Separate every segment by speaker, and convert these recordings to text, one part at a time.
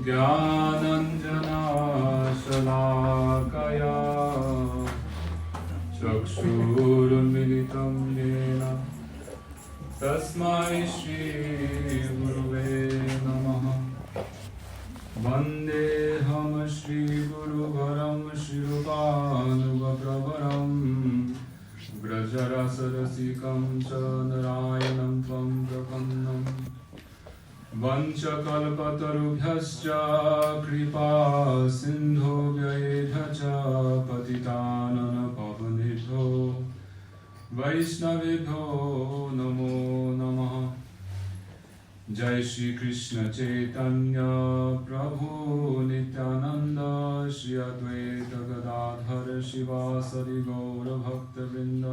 Speaker 1: ज्ञानञ्जनशलाकया चक्षुरुन्मिलितं येन तस्मै श्रीगुरुवे नमः। वन्देऽहं श्रीगुरुवरं श्रीरूपानुगप्रवरं व्रजरसरसिकं च नारायणं त्वं प्रपन्नम्। वंशकल्पतरुभ्यश्च कृपा सिन्धुभ्येभ्यः च पतितानन पावनेभ्यो वैष्णवेभ्यो नमो नमः। जय श्री कृष्ण चैतन्य प्रभु नित्यानंद श्री अद्वैत गदाधर शिवासदि गौर भक्तवृंद।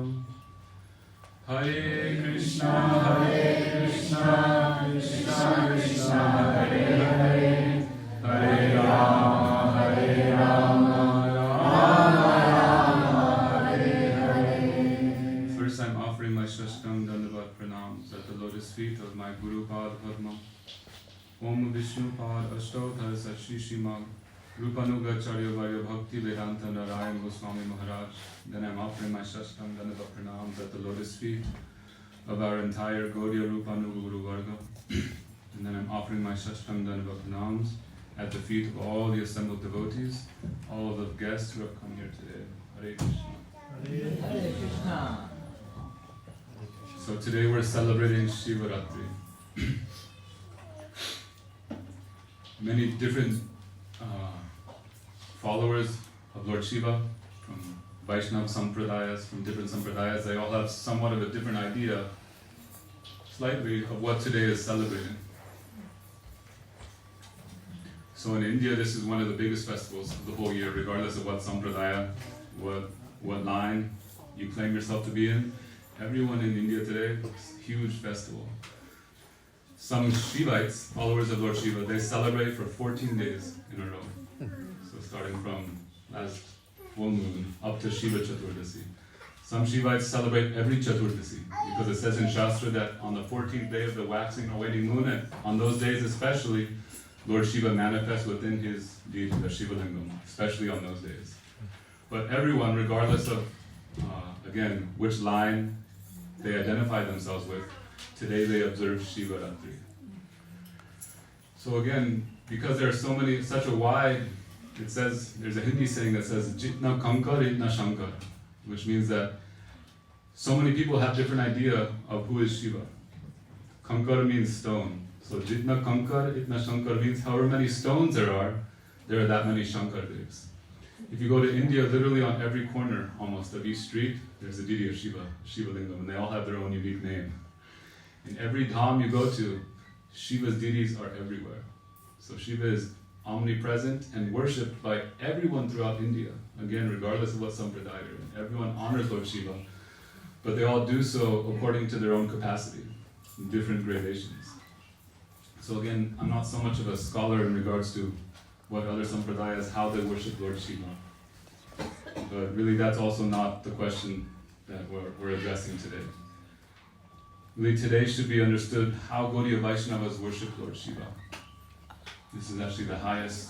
Speaker 1: हरे कृष्णा कृष्णा कृष्णा हरे हरे, हरे Ram Ram Ram Hare Hare. First, I'm offering my Shashtang Dandavat pranams at the lotus feet of my Guru Pad Padma. Om Vishnu Pad Ashtothar Sashi Shrimad Rupanuga Charya Varya Bhakti Vedanta Narayan Goswami Maharaj. Then I'm offering my Shashtang Dandavat pranams at the lotus feet of our entire Gaudiya Rupanuga Guru Varga. And then I'm offering my Shashtang Dandavat pranams at the feet of all the assembled devotees, all the guests who have come here today. Hare Krishna.
Speaker 2: Hare Krishna.
Speaker 1: So today we're celebrating Shivaratri. Many different followers of Lord Shiva from Vaishnava Sampradayas, from different Sampradayas, they all have somewhat of a different idea, slightly, of what today is celebrating. So in India, this is one of the biggest festivals of the whole year, regardless of what Sampradaya, what line you claim yourself to be in. Everyone in India today, it's a huge festival. Some Shivites, followers of Lord Shiva, they celebrate for 14 days in a row. So starting from last full moon up to Shiva Chaturdasi. Some Shivites celebrate every Chaturdasi because it says in Shastra that on the 14th day of the waxing or waning moon, and on those days especially, Lord Shiva manifests within his deity, the Shiva Lingam, especially on those days. But everyone, regardless of, again, which line they identify themselves with, today they observe Shivaratri. So again, because there are so many, such a wide, it says, there's a Hindi saying that says, Jitna Kankar, Itna Shankar, which means that so many people have different idea of who is Shiva. Kankar means stone. So Jitna Kankar, Itna Shankar means however many stones there are that many Shankar Devs. If you go to India, literally on every corner almost of each street, there's a deity of Shiva, Shiva Lingam, and they all have their own unique name. In every dham you go to, Shiva's deities are everywhere. So Shiva is omnipresent and worshipped by everyone throughout India. Again, regardless of what sampradaya you're in. Everyone honors Lord Shiva, but they all do so according to their own capacity, in different gradations. So again, I'm not so much of a scholar in regards to what other sampradayas, how they worship Lord Shiva. But really that's also not the question that we're addressing today. Really today should be understood how Gaudiya Vaishnavas worship Lord Shiva. This is actually the highest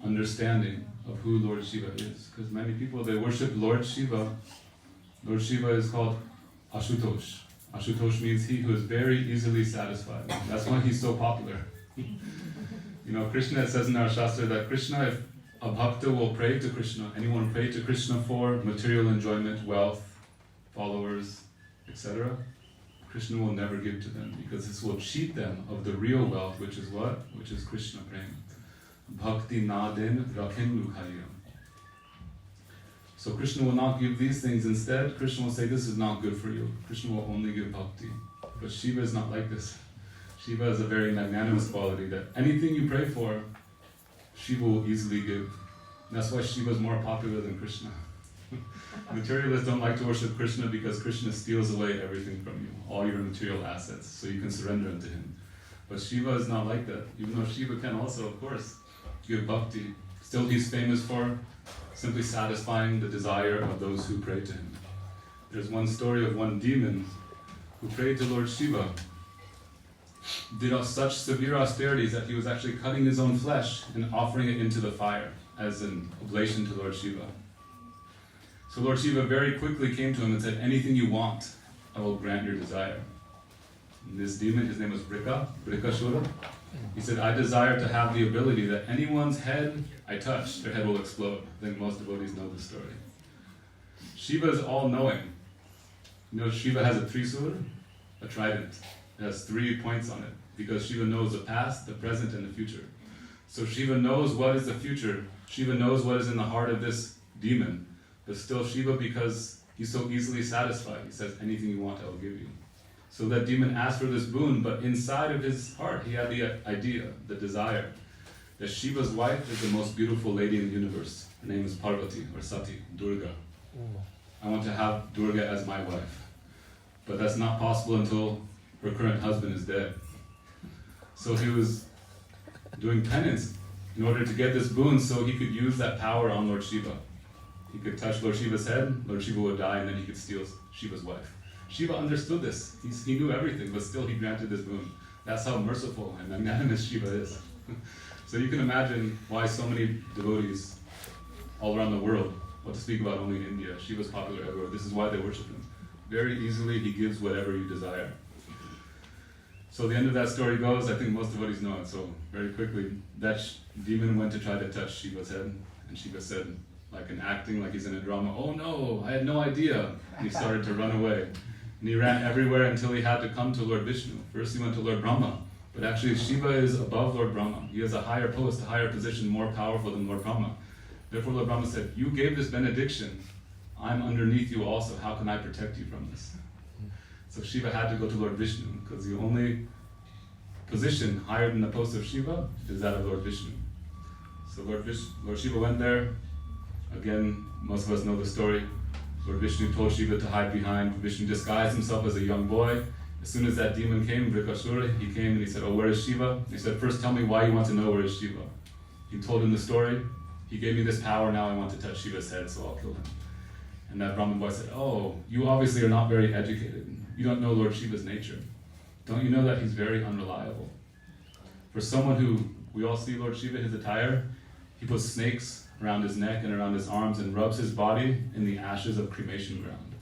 Speaker 1: understanding of who Lord Shiva is. Because many people, they worship Lord Shiva. Lord Shiva is called Ashutosh. Ashutosh means he who is very easily satisfied. That's why he's so popular. You know, Krishna, it says in our Shastra that Krishna, if a bhakta will pray to Krishna, anyone pray to Krishna for material enjoyment, wealth, followers, etc., Krishna will never give to them because this will cheat them of the real wealth, which is what? Which is Krishna prema. Bhakti nadin rakhin lukhayam. So Krishna will not give these things. Instead, Krishna will say, this is not good for you. Krishna will only give bhakti. But Shiva is not like this. Shiva has a very magnanimous quality that anything you pray for, Shiva will easily give. And that's why Shiva is more popular than Krishna. Materialists don't like to worship Krishna because Krishna steals away everything from you, all your material assets, so you can surrender them to him. But Shiva is not like that, even though Shiva can also, of course, give bhakti. Still he's famous for simply satisfying the desire of those who pray to him. There's one story of one demon who prayed to Lord Shiva did such severe austerities that he was actually cutting his own flesh and offering it into the fire as an oblation to Lord Shiva. So Lord Shiva very quickly came to him and said, anything you want, I will grant your desire. And this demon, his name was Brikashura. He said, I desire to have the ability that anyone's head I touch, their head will explode. I think most devotees know this story. Shiva is all-knowing. You know, Shiva has a trisur, a trident. It has 3 points on it, because Shiva knows the past, the present, and the future. So Shiva knows what is the future. Shiva knows what is in the heart of this demon. But still Shiva, because he's so easily satisfied, he says, anything you want, I will give you. So that demon asked for this boon, but inside of his heart, he had the idea, the desire, that Shiva's wife is the most beautiful lady in the universe. Her name is Parvati, or Sati, Durga. I want to have Durga as my wife. But that's not possible until her current husband is dead. So he was doing penance in order to get this boon so he could use that power on Lord Shiva. He could touch Lord Shiva's head, Lord Shiva would die, and then he could steal Shiva's wife. Shiva understood this. He knew everything, but still he granted this boon. That's how merciful and magnanimous Shiva is. So you can imagine why so many devotees all around the world, what to speak about only in India, Shiva's popular everywhere. This is why they worship him. Very easily he gives whatever you desire. So the end of that story goes, I think most devotees know it, so very quickly, that demon went to try to touch Shiva's head, and Shiva said, like in acting, like he's in a drama, oh no, I had no idea. And he started to run away. And he ran everywhere until he had to come to Lord Vishnu. First he went to Lord Brahma, but actually Shiva is above Lord Brahma. He has a higher post, a higher position, more powerful than Lord Brahma. Therefore Lord Brahma said, you gave this benediction, I'm underneath you also, how can I protect you from this? So Shiva had to go to Lord Vishnu, because the only position higher than the post of Shiva is that of Lord Vishnu. So Lord Shiva went there. Again, most of us know the story. Lord Vishnu told Shiva to hide behind. Vishnu disguised himself as a young boy. As soon as that demon came, Brikashura, he came and he said, oh, where is Shiva? He said, first tell me why you want to know where is Shiva. He told him the story. He gave me this power, now I want to touch Shiva's head, so I'll kill him. And that Brahmin boy said, oh, you obviously are not very educated. You don't know Lord Shiva's nature. Don't you know that he's very unreliable? For someone who, we all see Lord Shiva, his attire, he puts snakes around his neck and around his arms and rubs his body in the ashes of cremation ground.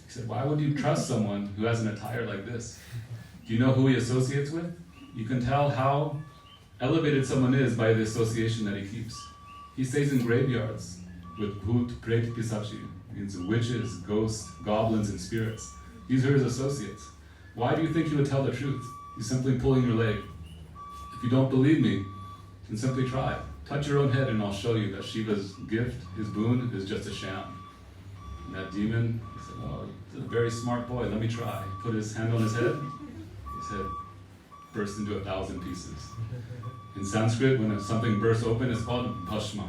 Speaker 1: He said, why would you trust someone who has an attire like this? Do you know who he associates with? You can tell how elevated someone is by the association that he keeps. He stays in graveyards with bhut, pret, pisachi, means witches, ghosts, goblins, and spirits. These are his associates. Why do you think he would tell the truth? He's simply pulling your leg. If you don't believe me, then simply try. Touch your own head and I'll show you that Shiva's gift, his boon, is just a sham. And that demon, he said, oh, he's a very smart boy, let me try. He put his hand on his head burst into 1,000 pieces. In Sanskrit, when something bursts open, it's called Bhashma.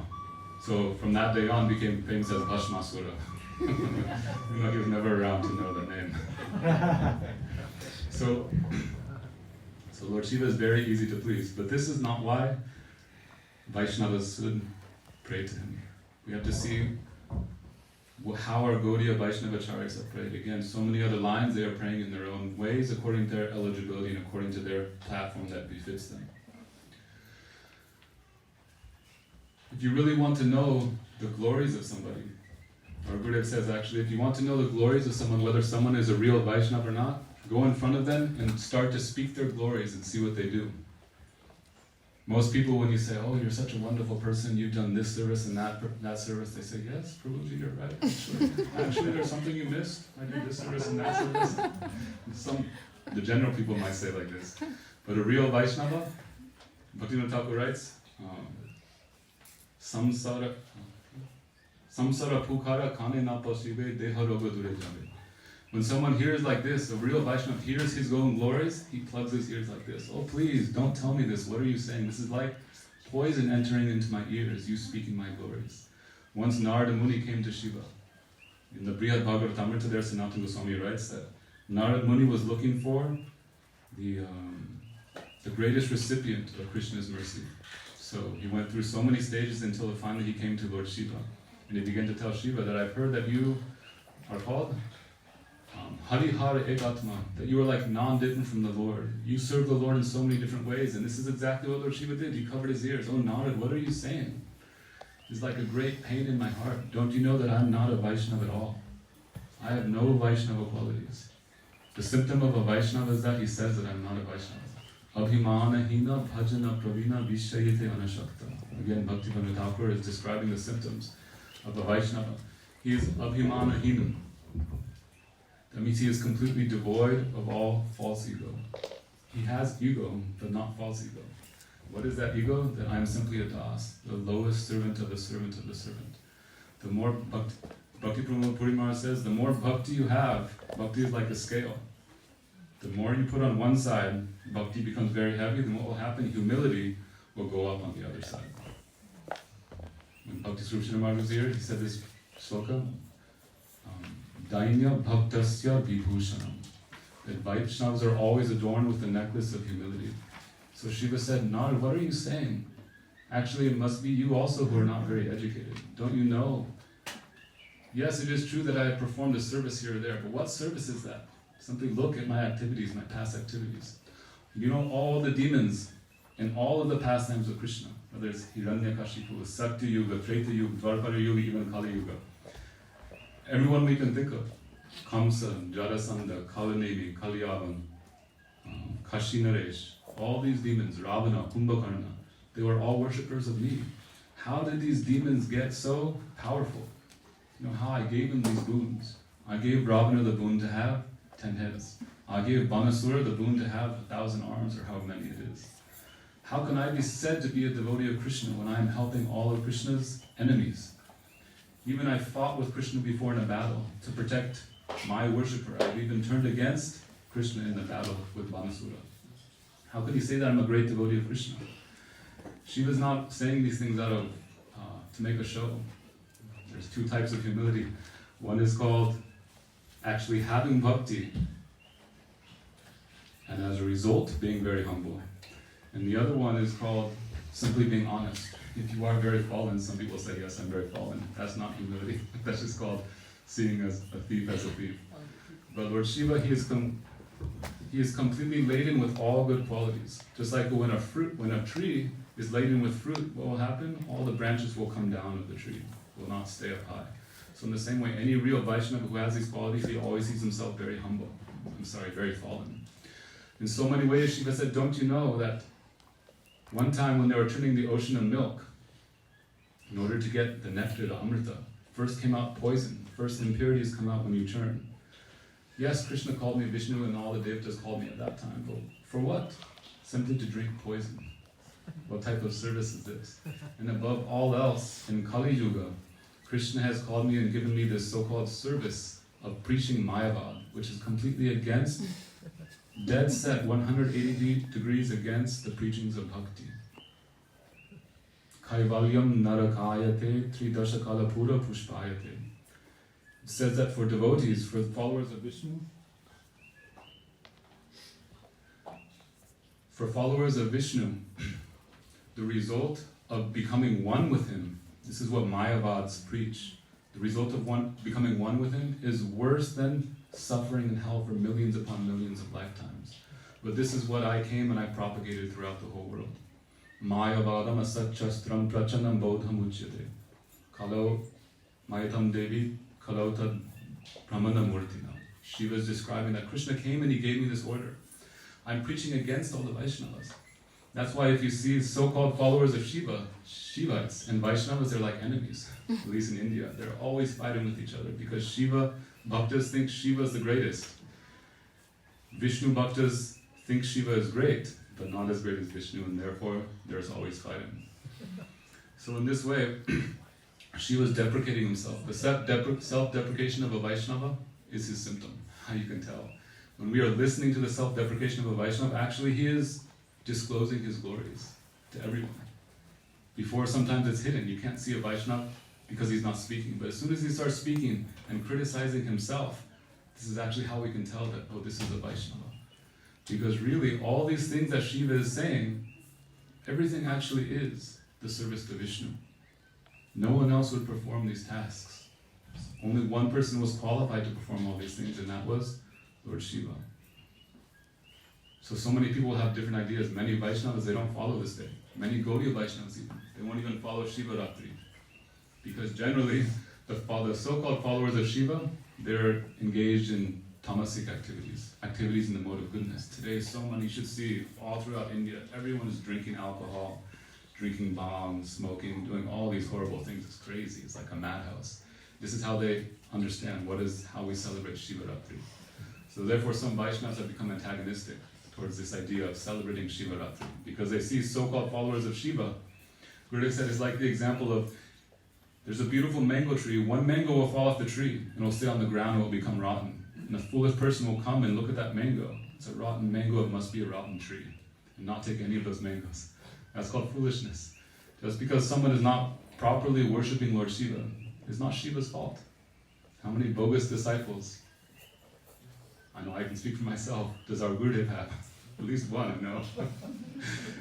Speaker 1: So from that day on, became famous as Bhashmasura. You know, he was never around to know the name. So Lord Shiva is very easy to please, but this is not why Vaishnavas should pray to him. We have to see how our Gaudiya Vaishnavacharyas have prayed. Again, so many other lines, they are praying in their own ways, according to their eligibility and according to their platform that befits them. If you really want to know the glories of somebody, our Gurudev says actually, if you want to know the glories of someone, whether someone is a real Vaishnava or not, go in front of them and start to speak their glories and see what they do. Most people, when you say, oh, you're such a wonderful person, you've done this service and that service, they say, yes, Prabhuji, you're right. Actually, there's something you missed. I did this service and that service. The general people might say like this. But a real Vaishnava, Bhaktivinoda Thakur writes, samsara pukara kane na pasibe deha roga dure jave. When someone hears like this, a real Vaishnava hears his own glories, he plugs his ears like this. Oh please, don't tell me this, what are you saying? This is like poison entering into my ears, you speaking my glories. Once Narada Muni came to Shiva. In the Brihad Bhagavatamrita there, Sanatana Goswami writes that Narada Muni was looking for the greatest recipient of Krishna's mercy. So he went through so many stages until finally he came to Lord Shiva. And he began to tell Shiva that I've heard that you are called Harihara Ekatma, that you are like non-different from the Lord. You serve the Lord in so many different ways, and this is exactly what Lord Shiva did. He covered his ears. Oh Narad, what are you saying? It's like a great pain in my heart. Don't you know that I'm not a Vaishnava at all? I have no Vaishnava qualities. The symptom of a Vaishnava is that he says that I'm not a Vaishnava. Abhimana hina bhajana pravina vishayate anashakta. Again, Bhaktivinoda Thakur is describing the symptoms of a Vaishnava. He is abhimana hina. That means he is completely devoid of all false ego. He has ego, but not false ego. What is that ego? That I am simply a das, the lowest servant of the servant of the servant. The more Bhakti Pramod Puri Maharaj says, the more bhakti you have, bhakti is like a scale. The more you put on one side, bhakti becomes very heavy, then what will happen? Humility will go up on the other side. When Bhakti Swarup Maharaj was here, he said this sloka, Dainya Bhaktasya Vibhushanam. That Vaishnavas are always adorned with the necklace of humility. So Shiva said, Narad, what are you saying? Actually, it must be you also who are not very educated. Don't you know? Yes, it is true that I have performed a service here or there, but what service is that? Simply look at my activities, my past activities. You know all the demons in all of the pastimes of Krishna, whether it's Hiranyakashipu, Sakti Yuga, Treta Yuga, Dvarpara Yuga, even Kali Yuga. Everyone we can think of. Kamsa, Jarasandha, Kalanevi, Kaliyavan, Kashinaresh, all these demons, Ravana, Kumbhakarna, they were all worshippers of me. How did these demons get so powerful? You know how I gave them these boons. I gave Ravana the boon to have 10 heads. I gave Banasura the boon to have 1,000 arms, or however many it is. How can I be said to be a devotee of Krishna when I am helping all of Krishna's enemies? Even I fought with Krishna before in a battle to protect my worshipper. I've even turned against Krishna in the battle with Banasura. How could he say that I'm a great devotee of Krishna? Shiva's not saying these things out of to make a show. There's two types of humility. One is called actually having bhakti, and as a result being very humble. And the other one is called simply being honest. If you are very fallen, some people say, yes, I'm very fallen. That's not humility. That's just called seeing as a thief as a thief. But Lord Shiva, he is completely laden with all good qualities. Just like when a tree is laden with fruit, what will happen? All the branches will come down of the tree, will not stay up high. So in the same way, any real Vaishnava who has these qualities, he always sees himself very humble. Very fallen. In so many ways, Shiva said, don't you know that one time when they were turning the ocean of milk, in order to get the nectar, the amrita, first came out poison. First impurities come out when you turn. Yes, Krishna called me Vishnu and all the devtas called me at that time, but for what? Simply to drink poison. What type of service is this? And above all else, in Kali Yuga, Krishna has called me and given me this so-called service of preaching Mayavad, which is completely against, dead set 180 degrees against the preachings of bhakti. Kaivalyam narakayate tridashakala pura pushpayate. It says that for devotees, for followers of Vishnu, the result of becoming one with him, this is what Mayavads preach, the result of becoming one with him is worse than suffering in hell for millions upon millions of lifetimes. But this is what I came and I propagated throughout the whole world. Mayavadam asatchastram prachanam bodham uchyate. Kalo mayatam devi kalotad brahmana murtina. Shiva is describing that Krishna came and he gave me this order. I'm preaching against all the Vaishnavas. That's why if you see so-called followers of Shiva, Shivites and Vaishnavas, they're like enemies, at least in India. They're always fighting with each other because Shiva Bhaktas think Shiva is the greatest. Vishnu Bhaktas think Shiva is great, but not as great as Vishnu, and therefore there's always fighting. So in this way, Shiva is deprecating himself. The self-deprecation of a Vaishnava is his symptom, how you can tell. When we are listening to the self-deprecation of a Vaishnava, actually he is disclosing his glories to everyone. Before, sometimes it's hidden. You can't see a Vaishnava because he's not speaking. But as soon as he starts speaking and criticizing himself, this is actually how we can tell that, oh, this is a Vaishnava. Because really, all these things that Shiva is saying, everything actually is the service to Vishnu. No one else would perform these tasks. Only one person was qualified to perform all these things, and that was Lord Shiva. So many people have different ideas. Many Vaishnavas, they don't follow this day. Many Gaudiya Vaishnavas even, they won't even follow Shiva Ratri. Because generally, the so-called followers of Shiva, they're engaged in tamasic activities in the mode of goodness. Today, you should see all throughout India, everyone is drinking alcohol, drinking bhang, smoking, doing all these horrible things. It's crazy. It's like a madhouse. This is how they understand how we celebrate Shiva Ratri. So therefore, some Vaishnavas have become antagonistic towards this idea of celebrating Shiva Ratri, because they see so-called followers of Shiva. Gurudev said it's like the example of, there's a beautiful mango tree, one mango will fall off the tree, and it'll stay on the ground, it will become rotten. And a foolish person will come and look at that mango. It's a rotten mango, it must be a rotten tree, and not take any of those mangoes. That's called foolishness. Just because someone is not properly worshipping Lord Shiva, it's not Shiva's fault. How many bogus disciples? I know I can speak for myself. Does our Gurudev have? At least one, I know.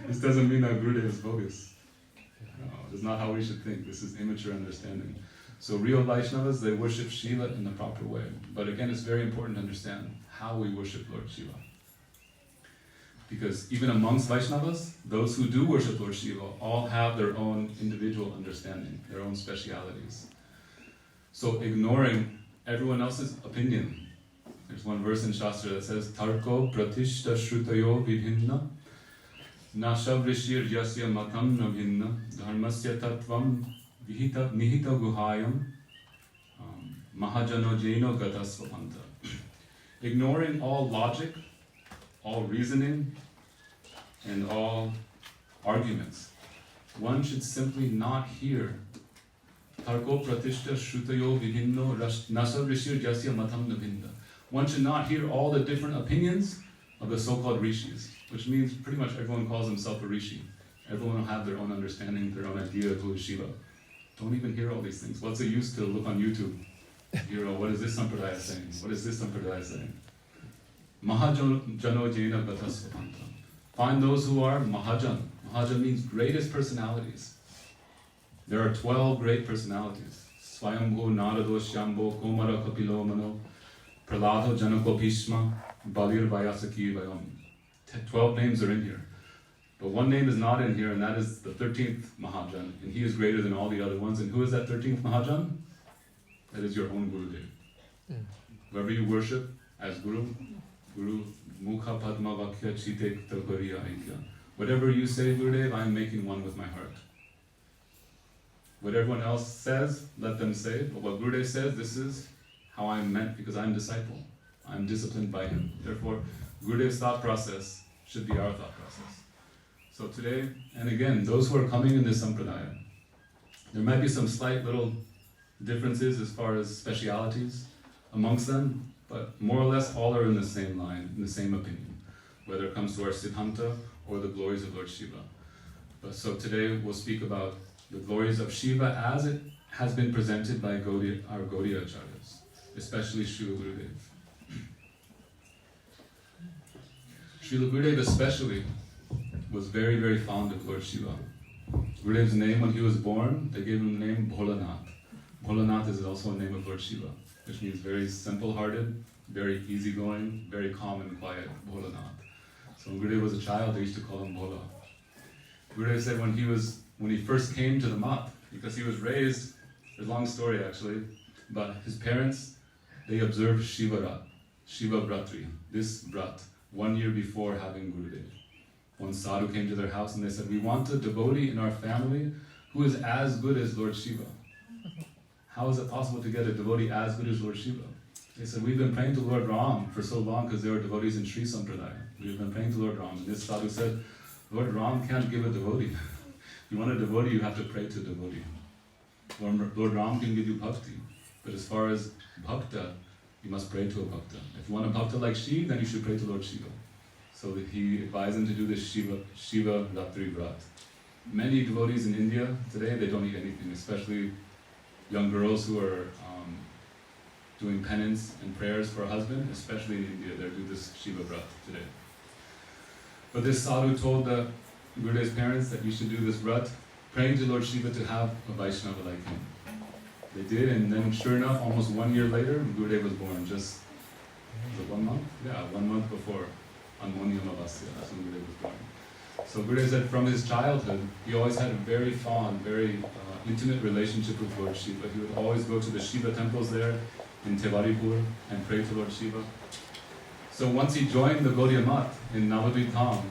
Speaker 1: This doesn't mean that Gurudev is bogus. No, it's not how we should think. This is immature understanding. So real Vaishnavas, they worship Shiva in the proper way. But again, it's very important to understand how we worship Lord Shiva. Because even amongst Vaishnavas, those who do worship Lord Shiva all have their own individual understanding, their own specialities. So ignoring everyone else's opinion. There's one verse in Shastra that says, Tarko pratishta shrutayo vibhinna nashavrishir yasya matam nabhinna dharmasya tattvam vihita nihita guhayam mahajano jeno gatasvapanta. Ignoring all logic, all reasoning, and all arguments. One should simply not hear Tarko pratishta shrutayo vibhinno nasavrishir yasya matam nabhinna. One should not hear all the different opinions of the so-called rishis, which means pretty much everyone calls himself a rishi. Everyone will have their own understanding, their own idea of who is Shiva. Don't even hear all these things. What's it used to look on YouTube? What is this sampradaya saying? What is this sampradaya saying? Mahajano jena gatasvapanta. Find those who are Mahajan. Mahajan means greatest personalities. There are 12 great personalities. Swayambhu, Narado, Shambho, Komara, Kapilo, Mano, Prahlado, Janako, Bhishma, Balir, Vyasaki, Vayam. 12 names are in here. But one name is not in here, and that is the 13th Mahajan, and he is greater than all the other ones. And who is that 13th Mahajan? That is your own Gurudev. Whoever you worship as Guru, Mukha Padma Vakya Chite Talpariya Aikya. Whatever you say, Gurudev, I am making one with my heart. What everyone else says, let them say, but what Gurudev says, this is how I am meant, because I am disciple. I am disciplined by him. Therefore, Gurudev's thought process should be our thought process. So today, and again, those who are coming in this sampradaya, there might be some slight little differences as far as specialities amongst them, but more or less all are in the same line, in the same opinion, whether it comes to our Siddhanta or the glories of Lord Shiva. But so today we'll speak about the glories of Shiva as it has been presented by our Gaudiya Acharyas, especially Srila Gurudev. Srila Gurudev especially was very, very fond of Lord Shiva. Gurudev's name when he was born, they gave him the name Bholanath. Bholanath is also a name of Lord Shiva, which means very simple-hearted, very easygoing, very calm and quiet, Bholanath. So when Gurudev was a child, they used to call him Bhola. Gurudev said when he first came to the mat, because he was raised, it's a long story actually, but his parents, they observed Shiva Vratri, this Vrat, 1 year before having Gurudev. One sadhu came to their house and they said, we want a devotee in our family who is as good as Lord Shiva. How is it possible to get a devotee as good as Lord Shiva? They said, we've been praying to Lord Ram for so long because there were devotees in Sri Sampradaya. We've been praying to Lord Ram. And this sadhu said, Lord Ram can't give a devotee. If you want a devotee, you have to pray to a devotee. Lord Ram can give you bhakti. But as far as bhakta, you must pray to a bhakta. If you want a bhakta like Shiva, then you should pray to Lord Shiva. So that he advised him to do this Shiva Ratri Vrat. Many devotees in India today, they don't eat anything, especially young girls who are doing penance and prayers for a husband, especially in India, they do this Shiva Vrat today. But this sadhu told the Gurudev's parents that you should do this Vrat, praying to Lord Shiva to have a Vaishnava like him. They did, and then sure enough, almost 1 year later, Gurudev was born. Just, was it 1 month? Yeah, 1 month before Anmoni Amavasya, that's when Gurudev was born. So Gurudev said from his childhood, he always had a very fond, very intimate relationship with Lord Shiva. He would always go to the Shiva temples there in Tewaripur and pray to Lord Shiva. So once he joined the Gaudiya Math in Navadvip Dham,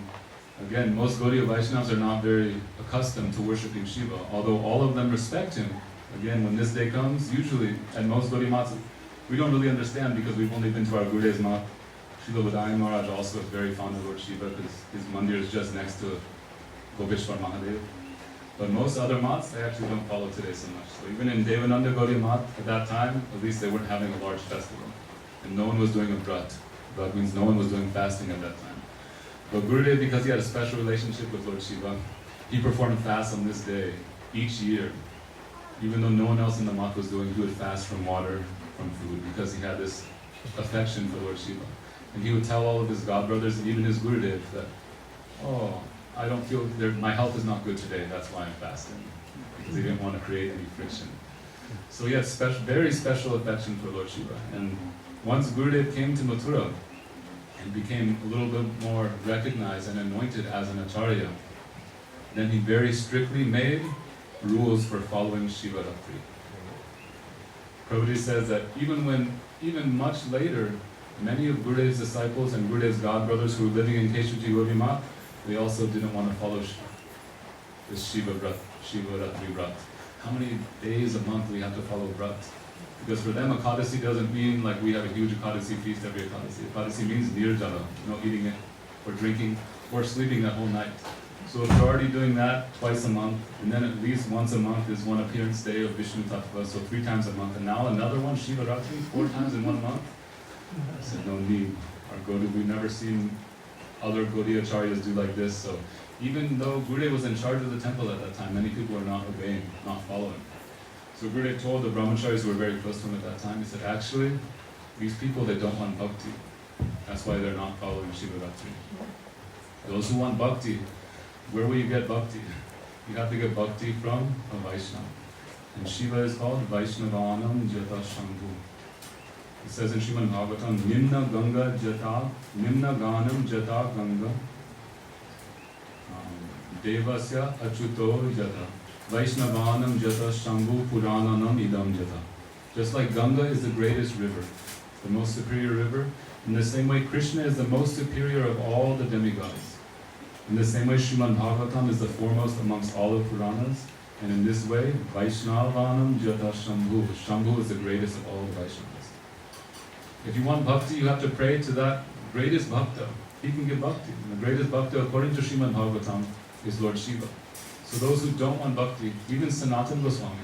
Speaker 1: again, most Gaudiya Vaishnavas are not very accustomed to worshipping Shiva, although all of them respect him. Again, when this day comes, usually, at most Gaudiya Maths, we don't really understand because we've only been to our Gurudev's Math. Srila Vadayana Maharaj also is very fond of Lord Shiva because his mandir is just next to Gopeshwar Mahadev. But most other Maths, they actually don't follow today so much. So even in Devananda Gaudiya Math, at that time, at least they weren't having a large festival. And no one was doing a vrat. Vrat means no one was doing fasting at that time. But Gurudev, because he had a special relationship with Lord Shiva, he performed fasts on this day each year. Even though no one else in the Math was doing, he would fast from water, from food, because he had this affection for Lord Shiva. And he would tell all of his godbrothers and even his Gurudev that, oh, I don't feel, my health is not good today, that's why I'm fasting. Because he didn't want to create any friction. So he had very special affection for Lord Shiva. And once Gurudev came to Mathura and became a little bit more recognized and anointed as an Acharya, then he very strictly made rules for following Shiva Ratri. Prabhupada says that even much later, many of Gurudev's disciples and Gurudev's godbrothers who were living in Keshuji Gaudiya Math, they also didn't want to follow this Shiva Ratri Vrat. How many days a month we have to follow Vrat? Because for them, Ekadasi doesn't mean like we have a huge Ekadasi feast every Ekadasi. Ekadasi means nirjala, eating it, or drinking, or sleeping that whole night. So if you're already doing that twice a month, and then at least once a month is one appearance day of Vishnu Tattva, so 3 times a month, and now another one, Shiva Ratri, 4 times in 1 month, I said, no need. We've never seen other Gaudiya Acharyas do like this. So even though Gurudev was in charge of the temple at that time, many people were not obeying, not following. So Gurudev told the brahmacharis who were very close to him at that time, he said, actually, these people, they don't want bhakti. That's why they're not following Shiva Ratri. Those who want bhakti, where will you get bhakti? You have to get bhakti from a Vaishnava. And Shiva is called Vaishnavanam Jata Shambhu. It says in Srimad Bhagavatam, Nimna Ganga Jata, Nimna Ganam Jata Ganga, Devasya Achuto Jata, Vaishnavanam Jata Shambhu Purananam Idam Jata. Just like Ganga is the greatest river, the most superior river, in the same way Krishna is the most superior of all the demigods. In the same way Srimad Bhagavatam is the foremost amongst all the Puranas, and in this way, Vaishnavanam Jata Shambhu. Shambhu is the greatest of all the Vaishnavas. If you want bhakti, you have to pray to that greatest bhakta. He can give bhakti. And the greatest bhakta, according to Srimad Bhagavatam, is Lord Shiva. So those who don't want bhakti, even Sanatana Goswami,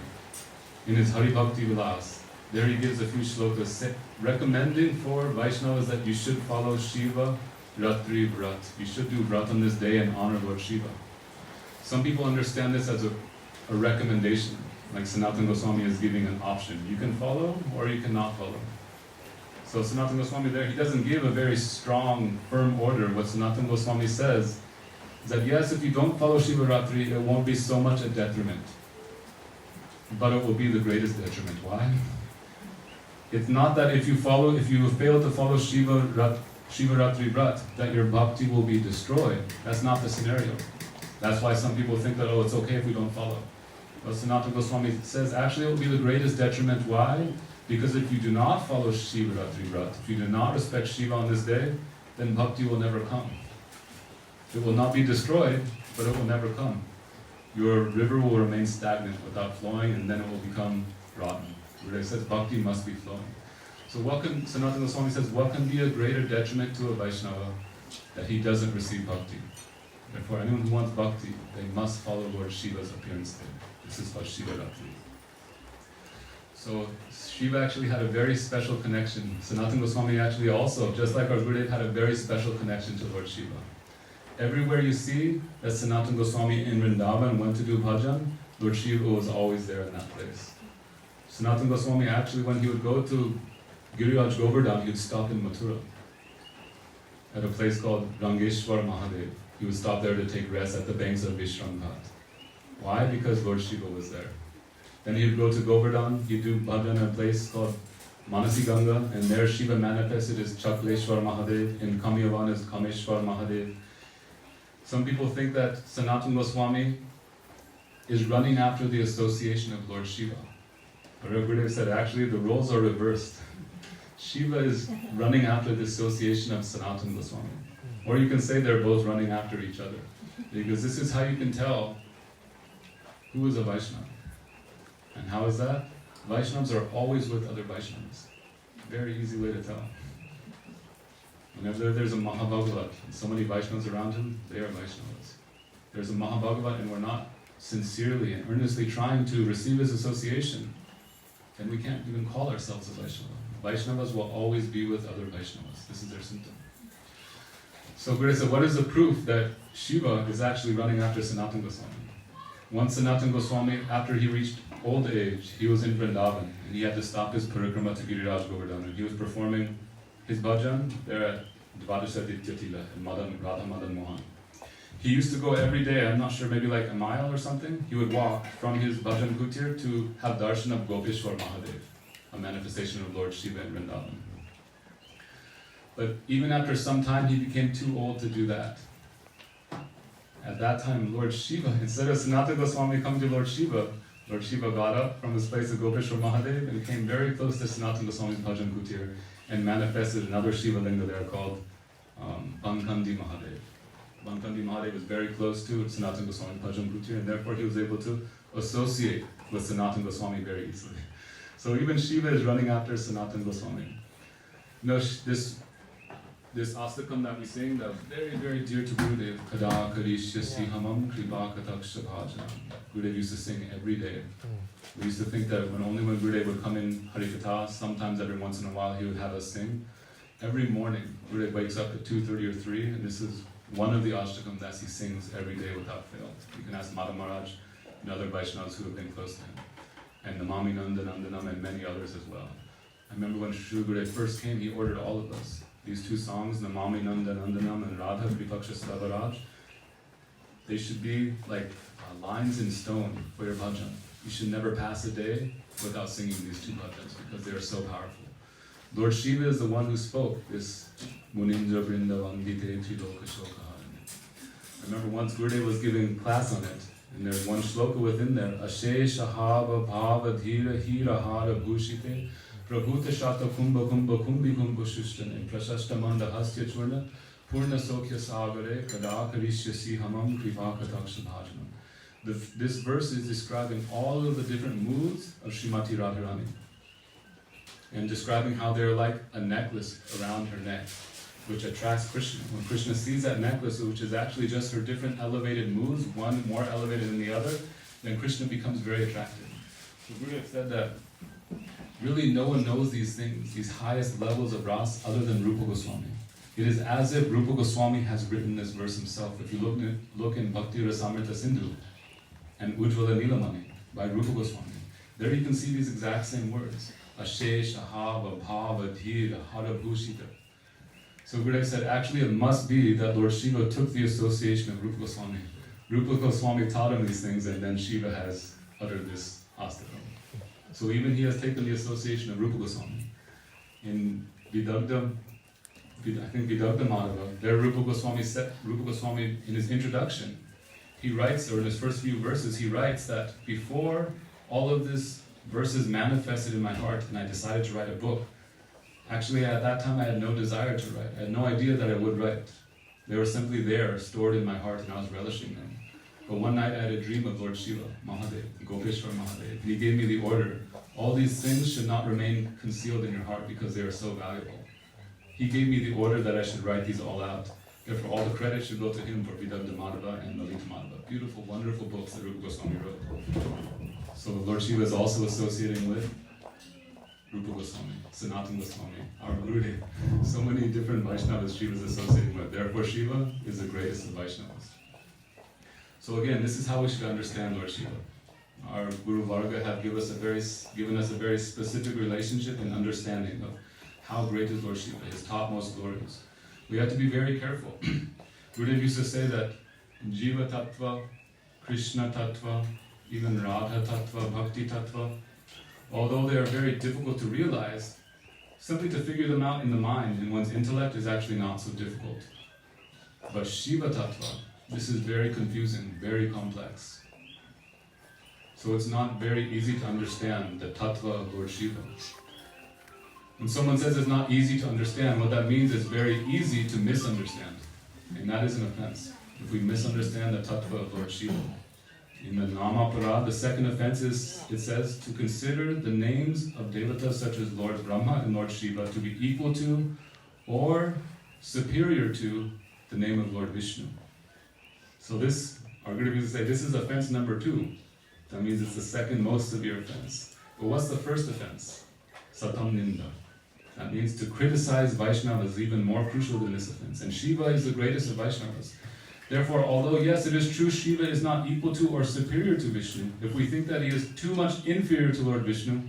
Speaker 1: in his Hari Bhakti Vilas, there he gives a few shlokas recommending for Vaishnavas that you should follow Shiva Ratri Vrat. You should do Vrat on this day and honor Lord Shiva. Some people understand this as a recommendation, like Sanatana Goswami is giving an option. You can follow or you cannot follow. So Sanatana Goswami there, he doesn't give a very strong, firm order. What Sanatana Goswami says is that yes, if you don't follow Shiva Ratri, it won't be so much a detriment. But it will be the greatest detriment. Why? It's not that if you fail to follow Shiva Ratri Vrat, that your bhakti will be destroyed. That's not the scenario. That's why some people think that, it's okay if we don't follow. But Sanatana Goswami says, actually it will be the greatest detriment. Why? Because if you do not follow Shiva Ratri Vrat, if you do not respect Shiva on this day, then bhakti will never come. It will not be destroyed, but it will never come. Your river will remain stagnant without flowing, and then it will become rotten. Gurudev says bhakti must be flowing. So Sanatana Goswami says, what can be a greater detriment to a Vaishnava that he doesn't receive bhakti? Therefore, anyone who wants bhakti, they must follow Lord Shiva's appearance day. This is called Shiva Ratri. So Shiva actually had a very special connection. Sanatana Goswami actually also, just like our Gurudev, had a very special connection to Lord Shiva. Everywhere you see that Sanatana Goswami in Vrindavan went to do bhajan, Lord Shiva was always there in that place. Sanatana Goswami actually, when he would go to Giriraj Govardhan, he would stop in Mathura at a place called Rangeshwar Mahadev. He would stop there to take rest at the banks of Vishram Ghat. Why? Because Lord Shiva was there. Then he'd go to Govardhan, he'd do bhajan in a place called Manasi Ganga, and there Shiva manifested as Chakleshwar Mahadev, in Kamyavan as Kameshwar Mahadev. Some people think that Sanatana Goswami is running after the association of Lord Shiva. But Gurudev said actually the roles are reversed. Shiva is running after the association of Sanatana Goswami. Or you can say they're both running after each other. Because this is how you can tell who is a Vaishnava. And how is that? Vaishnavas are always with other Vaishnavas. Very easy way to tell. Whenever there's a Mahabhagavat and so many Vaishnavas around him, they are Vaishnavas. There's a Mahabhagavat and we're not sincerely and earnestly trying to receive his association, then we can't even call ourselves a Vaishnava. Vaishnavas will always be with other Vaishnavas. This is their symptom. So Gurudev said, what is the proof that Shiva is actually running after Sanatana Goswami? Once Sanatana Goswami, after he reached old age, he was in Vrindavan and he had to stop his parikrama to Giriraj Govardhan, and he was performing his bhajan there at Dvadasha Tila in Radha Madan Mohan. He used to go every day, I'm not sure, maybe like a mile or something. He would walk from his bhajan kutir to have darshan of Gopeshwar Mahadev, a manifestation of Lord Shiva in Vrindavan. But even after some time, he became too old to do that. At that time, Lord Shiva, instead of Sanatana Goswami coming to Lord Shiva got up from his place of Gopeshwar Mahadev and came very close to Sanatana Goswami's bhajan kutir and manifested another Shiva linga there called Bankandi Mahadev. Bankandi Mahadev was very close to Sanatana Goswami's bhajan kutir, and therefore he was able to associate with Sanatana Goswami very easily. So even Shiva is running after Sanatana Goswami. You know, this astakam that we sing, that was very, very dear to Gurudev. Kada Karishya Hamam Kripa Kataksha Bhajanam. Gurudev used to sing every day. We used to think that only when Gurudev would come in Harikatha, sometimes every once in a while he would have us sing. Every morning, Gurudev wakes up at 2:30 or 3, and this is one of the ashtakams that he sings every day without fail. You can ask Madha Maharaj and other Vaishnavas who have been close to him, and Namami Nandanandanam and many others as well. I remember when Shri Gurudev first came, he ordered all of us these two songs, Namami Nandanandanam and Radha Kripaksha Slavaraj. They should be like lines in stone for your bhajan. You should never pass a day without singing these two bhajans because they are so powerful. Lord Shiva is the one who spoke this Munindra Vrinda Vandite Triloka Shokaharani. I remember once Gurudev was giving class on it, and there's one shloka within there, Ashesha Hava Bhava Dhira Hira Hara Bhushite Prabhuta Shata Kumbha Kumbha Kumbhi Kumbha Shushtane Prashashta Manda Hastya Churna Purna Sokya Sagare Kadakarishya Sihamam Kripa Kataksha Bhajanam. This verse is describing all of the different moods of Srimati Radharani, and describing how they're like a necklace around her neck, which attracts Krishna. When Krishna sees that necklace, which is actually just her different elevated moods, one more elevated than the other, then Krishna becomes very attractive. So Gurudev said that really no one knows these things, these highest levels of ras, other than Rupa Goswami. It is as if Rupa Goswami has written this verse himself. If you look in Bhakti Rasamrita Sindhu and Ujjvala Nilamani by Rupa Goswami, there you can see these exact same words. Ashesh, Ahava, Bhava, Dhira, Hara Bhushita. So Gurudev said, actually it must be that Lord Shiva took the association of Rupa Goswami. Rupa Goswami taught him these things, and then Shiva has uttered this astakam. So even he has taken the association of Rupa Goswami. In Vidagdha Madhava, there Rupa Goswami in his introduction, he writes, or in his first few verses, he writes that before all of this verses manifested in my heart and I decided to write a book, actually at that time I had no desire to write. I had no idea that I would write. They were simply there, stored in my heart, and I was relishing them. But one night I had a dream of Lord Shiva, Mahadev, Gopeshwar Mahadev, and he gave me the order. All these things should not remain concealed in your heart because they are so valuable. He gave me the order that I should write these all out. Therefore all the credit should go to him for Vidagdha Madhava and Lalita Madhava. Beautiful, wonderful books that Rupa Goswami wrote. So Lord Shiva is also associating with Rupa Goswami, Sanatana Goswami, our Gurudev. So many different Vaishnavas Shiva is associating with. Therefore Shiva is the greatest of Vaishnavas. So again, this is how we should understand Lord Shiva. Our Guru Varga have given us a very specific relationship and understanding of how great is Lord Shiva, his topmost glories. We have to be very careful. Gurudev used to say that Jiva Tattva, Krishna Tattva, even Radha Tattva, Bhakti Tattva, although they are very difficult to realize, simply to figure them out in the mind, in one's intellect, is actually not so difficult. But Shiva Tattva, this is very confusing, very complex. So it's not very easy to understand the Tattva of Lord Shiva. When someone says it's not easy to understand, what that means is very easy to misunderstand. And that is an offense, if we misunderstand the Tattva of Lord Shiva. In the Namaparad, the second offense is, it says, to consider the names of devatas such as Lord Brahma and Lord Shiva to be equal to or superior to the name of Lord Vishnu. So this, our Guru used to say, this is offense number 2. That means it's the second most severe offense. But what's the first offense? Satam Ninda. That means to criticize Vaishnavas is even more crucial than this offense. And Shiva is the greatest of Vaishnavas. Therefore, although yes, it is true Shiva is not equal to or superior to Vishnu, if we think that he is too much inferior to Lord Vishnu,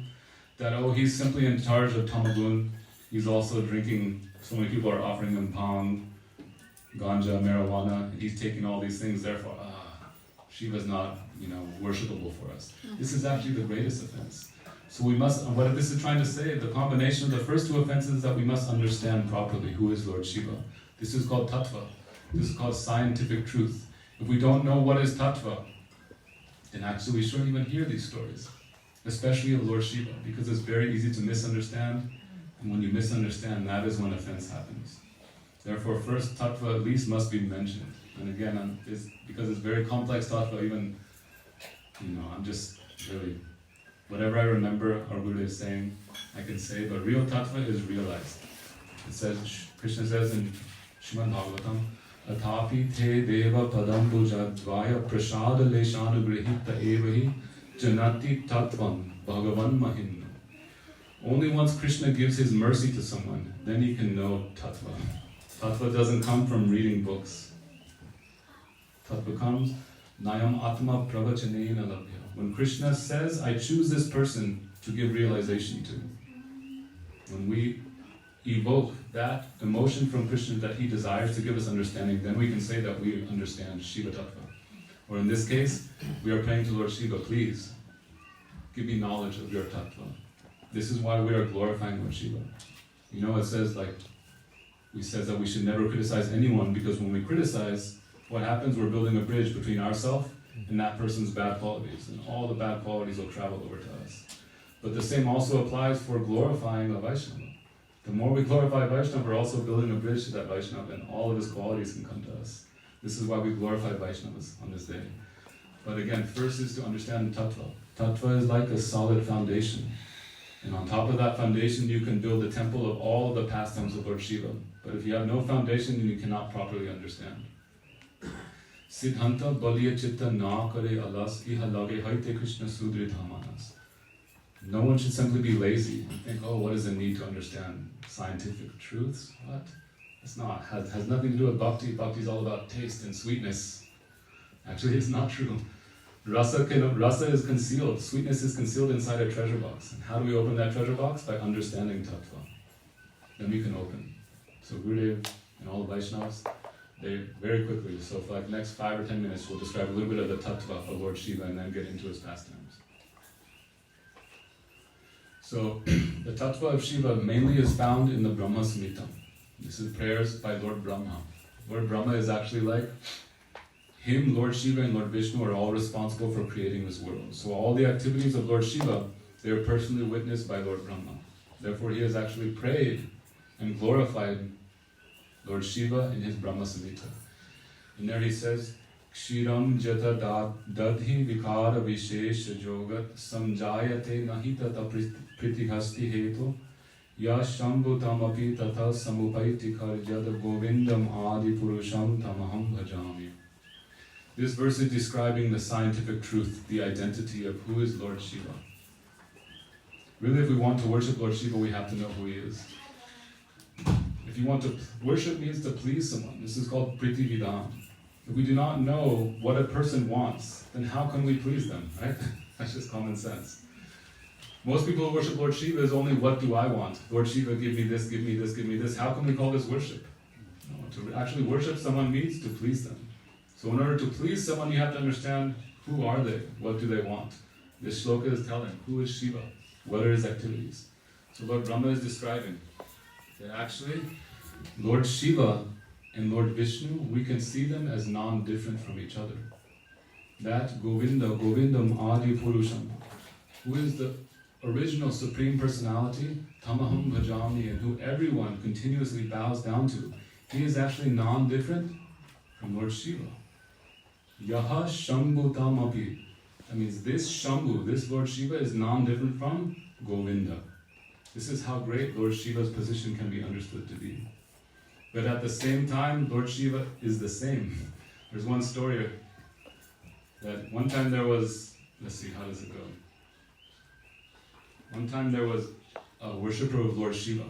Speaker 1: that he's simply in charge of Tamagun, he's also drinking, so many people are offering him bhang, ganja, marijuana, and he's taking all these things, therefore, Shiva's not, worshipable for us. This is actually the greatest offense. So we must, what this is trying to say, the combination of the first 2 offenses is that we must understand properly who is Lord Shiva. This is called tattva. This is called scientific truth. If we don't know what is tattva, then actually we shouldn't even hear these stories, especially of Lord Shiva, because it's very easy to misunderstand, and when you misunderstand, that is when offense happens. Therefore, first tattva at least must be mentioned. And again, because it's very complex tattva, even, I'm just really, whatever I remember our Guru is saying, I can say, but real tattva is realized. It says, Krishna says in Srimad Bhagavatam, Athapi te deva padam bhujadvaya prasada leshanu grihita evahi janati tattvam bhagavan mahinna. Only once Krishna gives his mercy to someone, then he can know tattva. Tattva doesn't come from reading books. Tattva comes nayam atma pravachanena labhya. When Krishna says, I choose this person to give realization to. When we evoke that emotion from Krishna that he desires to give us understanding, then we can say that we understand Shiva Tattva. Or in this case, we are praying to Lord Shiva, please, give me knowledge of your Tattva. This is why we are glorifying Lord Shiva. It says we said that we should never criticize anyone, because when we criticize, what happens? We're building a bridge between ourselves and that person's bad qualities, and all the bad qualities will travel over to us. But the same also applies for glorifying a Vaishnava. The more we glorify Vaishnava, we're also building a bridge to that Vaishnava, and all of his qualities can come to us. This is why we glorify Vaishnavas on this day. But again, first is to understand Tattva. Tattva is like a solid foundation. And on top of that foundation, you can build a temple of all the pastimes of Lord Shiva. But if you have no foundation, then you cannot properly understand. Siddhanta baliya chitta na kare alas iha lage haite Krishna sudri dhamanas. No one should simply be lazy and think, what is the need to understand scientific truths? What? It's not. Has nothing to do with bhakti. Bhakti is all about taste and sweetness. Actually, it's not true. Rasa is concealed. Sweetness is concealed inside a treasure box. And how do we open that treasure box? By understanding tattva. Then we can open. So Gurudev and all the Vaishnavas, they very quickly, so for the next 5 or 10 minutes, we'll describe a little bit of the tattva of Lord Shiva and then get into his pastimes. So, the tattva of Shiva mainly is found in the Brahma Samhita. This is prayers by Lord Brahma. Lord Brahma is actually like him, Lord Shiva and Lord Vishnu are all responsible for creating this world. So all the activities of Lord Shiva, they are personally witnessed by Lord Brahma. Therefore he has actually prayed and glorified Lord Shiva in his Brahma Samhita. And there he says, Kshiram jata dadhi vikara vishesha jogat samjayate nahitata pritihasti hetu ya shambhutam api tatha samupaiti karjad govindam adi purusham tamaham bhajami. This verse is describing the scientific truth, the identity of who is Lord Shiva. Really, if we want to worship Lord Shiva, we have to know who he is. If you want to worship means to please someone. This is called Priti Vidam. If we do not know what a person wants, then how can we please them, right? That's just common sense. Most people who worship Lord Shiva is only, what do I want? Lord Shiva, give me this, give me this, give me this. How can we call this worship? No, to actually worship someone means to please them. So in order to please someone, you have to understand Who are they? What do they want? This shloka is telling, who is Shiva? What are his activities? So Lord Brahma is describing that actually Lord Shiva and Lord Vishnu, we can see them as non-different from each other. That Govindam Adi Purusham, who is the original Supreme Personality, Tamaham Bhajami, and who everyone continuously bows down to, he is actually non-different from Lord Shiva. Yaha Shambhu Tamapi. That means this Shambhu, this Lord Shiva, is non-different from Govinda. This is how great Lord Shiva's position can be understood to be. But at the same time, Lord Shiva is the same. There's one story that one time there was, let's see, how does it go? One time there was a worshipper of Lord Shiva,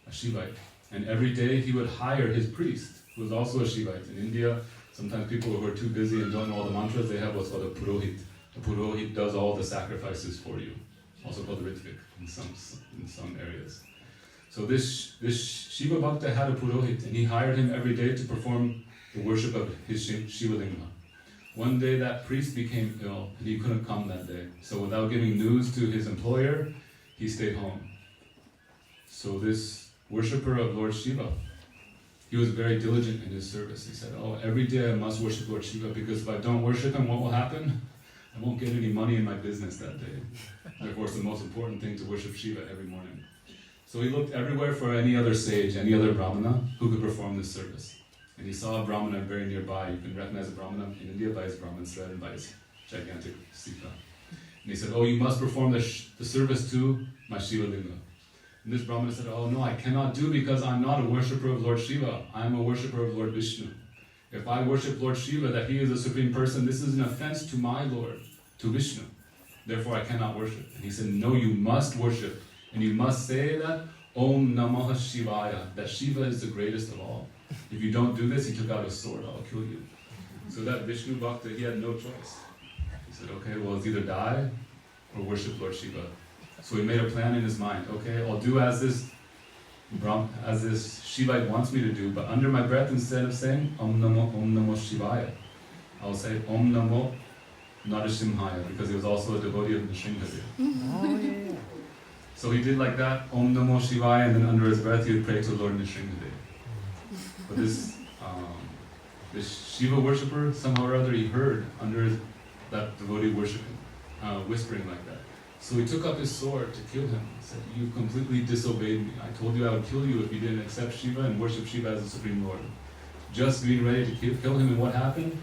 Speaker 1: a Shivite, and every day he would hire his priest, who was also a Shivite. In India, sometimes people who are too busy and don't know all the mantras, they have what's called a Purohit. A Purohit does all the sacrifices for you, also called Ritvik in some areas. So this Shiva Bhakta had a Purohit, and he hired him every day to perform the worship of his Shiva Linga. One day that priest became ill, and he couldn't come that day. So without giving news to his employer, he stayed home. So this worshipper of Lord Shiva, he was very diligent in his service. He said, every day I must worship Lord Shiva, because if I don't worship him, what will happen? I won't get any money in my business that day. Therefore, it's the most important thing to worship Shiva every morning. So he looked everywhere for any other sage, any other Brahmana who could perform this service. And he saw a Brahmana very nearby. You can recognize a Brahmana in India by his Brahman thread and by his gigantic sita. And he said, you must perform the service to my Shiva Linga. And this Brahmana said, no, I cannot do, because I'm not a worshipper of Lord Shiva. I'm a worshipper of Lord Vishnu. If I worship Lord Shiva, that he is the Supreme Person, this is an offense to my Lord, to Vishnu. Therefore I cannot worship. And he said, no, you must worship. And you must say that, Om Namah Shivaya, that Shiva is the greatest of all. If you don't do this, he took out his sword, I'll kill you. So that Vishnu Bhakta, he had no choice. He said, it's either die or worship Lord Shiva. So he made a plan in his mind. I'll do as this Shivite wants me to do, but under my breath, instead of saying Om Namo Shivaya, I'll say Om Namo Narasimhaya, because he was also a devotee of Nrsimhadev. So he did like that, Om Namo Shivaya, and then under his breath he would pray to Lord Nrsimhadev. But this Shiva worshipper, somehow or other, he heard under that devotee worshiping, whispering like that. So he took up his sword to kill him. He said, you completely disobeyed me. I told you I would kill you if you didn't accept Shiva and worship Shiva as the Supreme Lord. Just being ready to kill him, and what happened?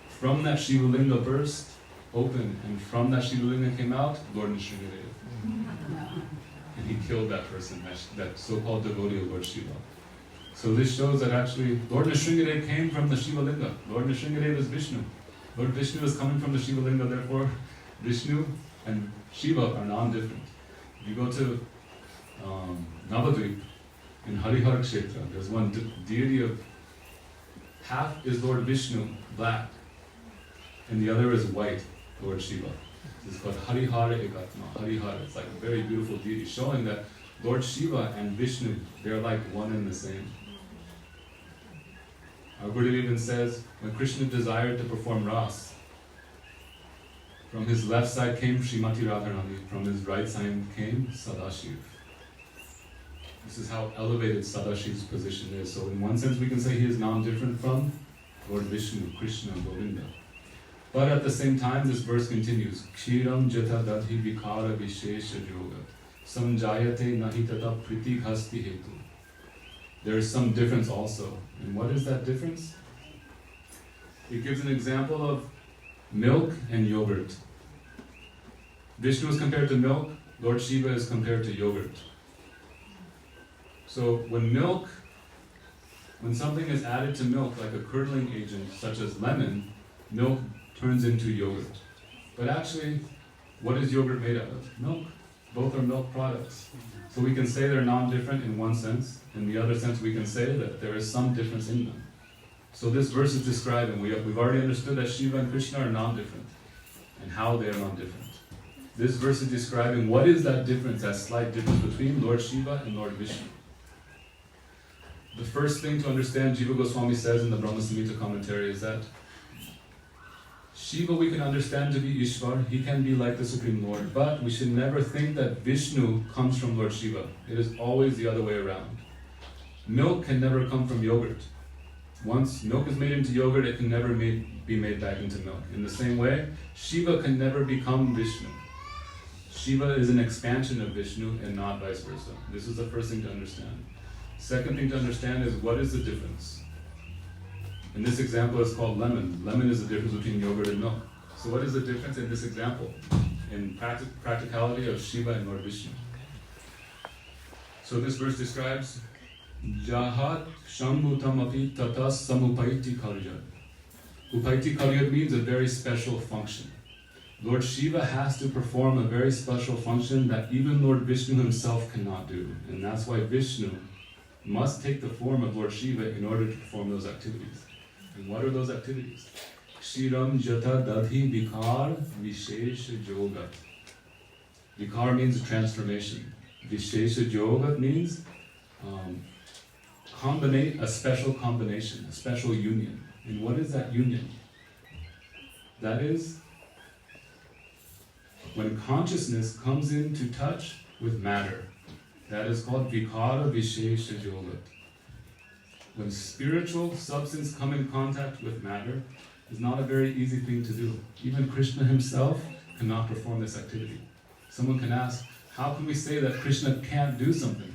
Speaker 1: From that Shiva Linga burst open, and from that Shiva Linga came out Lord Nrsimhadev. And he killed that person, that so-called devotee of Lord Shiva. So this shows that actually Lord Nrsimhadev came from the Shiva Linga. Lord Nrsimhadev is Vishnu. Lord Vishnu is coming from the Shiva Linga, therefore Vishnu and Shiva are non-different. If you go to Navadvip in Harihar Kshetra, there's one deity of, half is Lord Vishnu, black, and the other is white, Lord Shiva. This is called Harihara Ekatma. Harihara, it's like a very beautiful deity, showing that Lord Shiva and Vishnu, they're like one and the same. Our Gurudev even says, when Krishna desired to perform Ras, from his left side came Srimati Radharani, from his right side came Sadashiv. This is how elevated Sadashiv's position is. So in one sense we can say he is non-different from Lord Vishnu, Krishna, Govinda. But at the same time this verse continues, Kshiram jata dadhi vikara vishesha yoga samjayate nahi tata priti ghasti hetu. There is some difference also. And what is that difference? It gives an example of milk and yogurt. Vishnu is compared to milk, Lord Shiva is compared to yogurt. So when something is added to milk, like a curdling agent such as lemon, milk turns into yogurt. But actually, what is yogurt made out of? Milk. Both are milk products. So we can say they're non-different in one sense. In the other sense, we can say that there is some difference in them. So this verse is describing, we've already understood that Shiva and Krishna are non-different, and how they are non-different. This verse is describing what is that difference, that slight difference between Lord Shiva and Lord Vishnu. The first thing to understand, Jiva Goswami says in the Brahma Samhita commentary, is that Shiva we can understand to be Ishvar, he can be like the Supreme Lord, but we should never think that Vishnu comes from Lord Shiva. It is always the other way around. Milk can never come from yogurt. Once milk is made into yogurt, it can never be made back into milk. In the same way, Shiva can never become Vishnu. Shiva is an expansion of Vishnu and not vice versa. This is the first thing to understand. Second thing to understand is what is the difference? In this example, it's called lemon. Lemon is the difference between yogurt and milk. So what is the difference in this example? In practicality of Shiva and Lord Vishnu. So this verse describes Jahat Shambhutam api tata samupaiti karyat. Upaiti karyat means a very special function. Lord Shiva has to perform a very special function that even Lord Vishnu himself cannot do. And that's why Vishnu must take the form of Lord Shiva in order to perform those activities. And what are those activities? Kshiram jata dadhi vikar vishesha yogat. Vikar means transformation. Vishesha yogat means a special combination, a special union. And what is that union? That is when consciousness comes into touch with matter. That is called vikara vishesha yogat. When spiritual substance come in contact with matter, is not a very easy thing to do. Even Krishna himself cannot perform this activity. Someone can ask, how can we say that Krishna can't do something?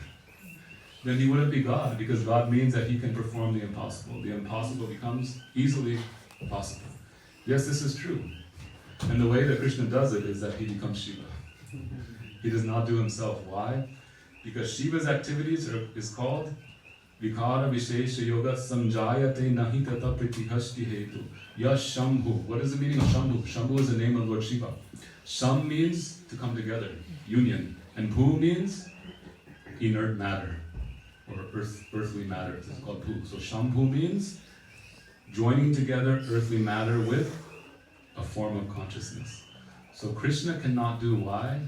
Speaker 1: Then he wouldn't be God, because God means that he can perform the impossible. The impossible becomes easily possible. Yes, this is true. And the way that Krishna does it is that he becomes Shiva. He does not do himself. Why? Because Shiva's activities is called Vikara Vishesha Yoga Samjayate Nahi Tata Pritihashti Hetu. Yash Shambhu. What is the meaning of Shambhu? Shambhu is the name of Lord Shiva. Sham means to come together, union. And Bhu means inert matter, or earthly matter. It's called Bhu. So Shambhu means joining together earthly matter with a form of consciousness. So Krishna cannot do. Why?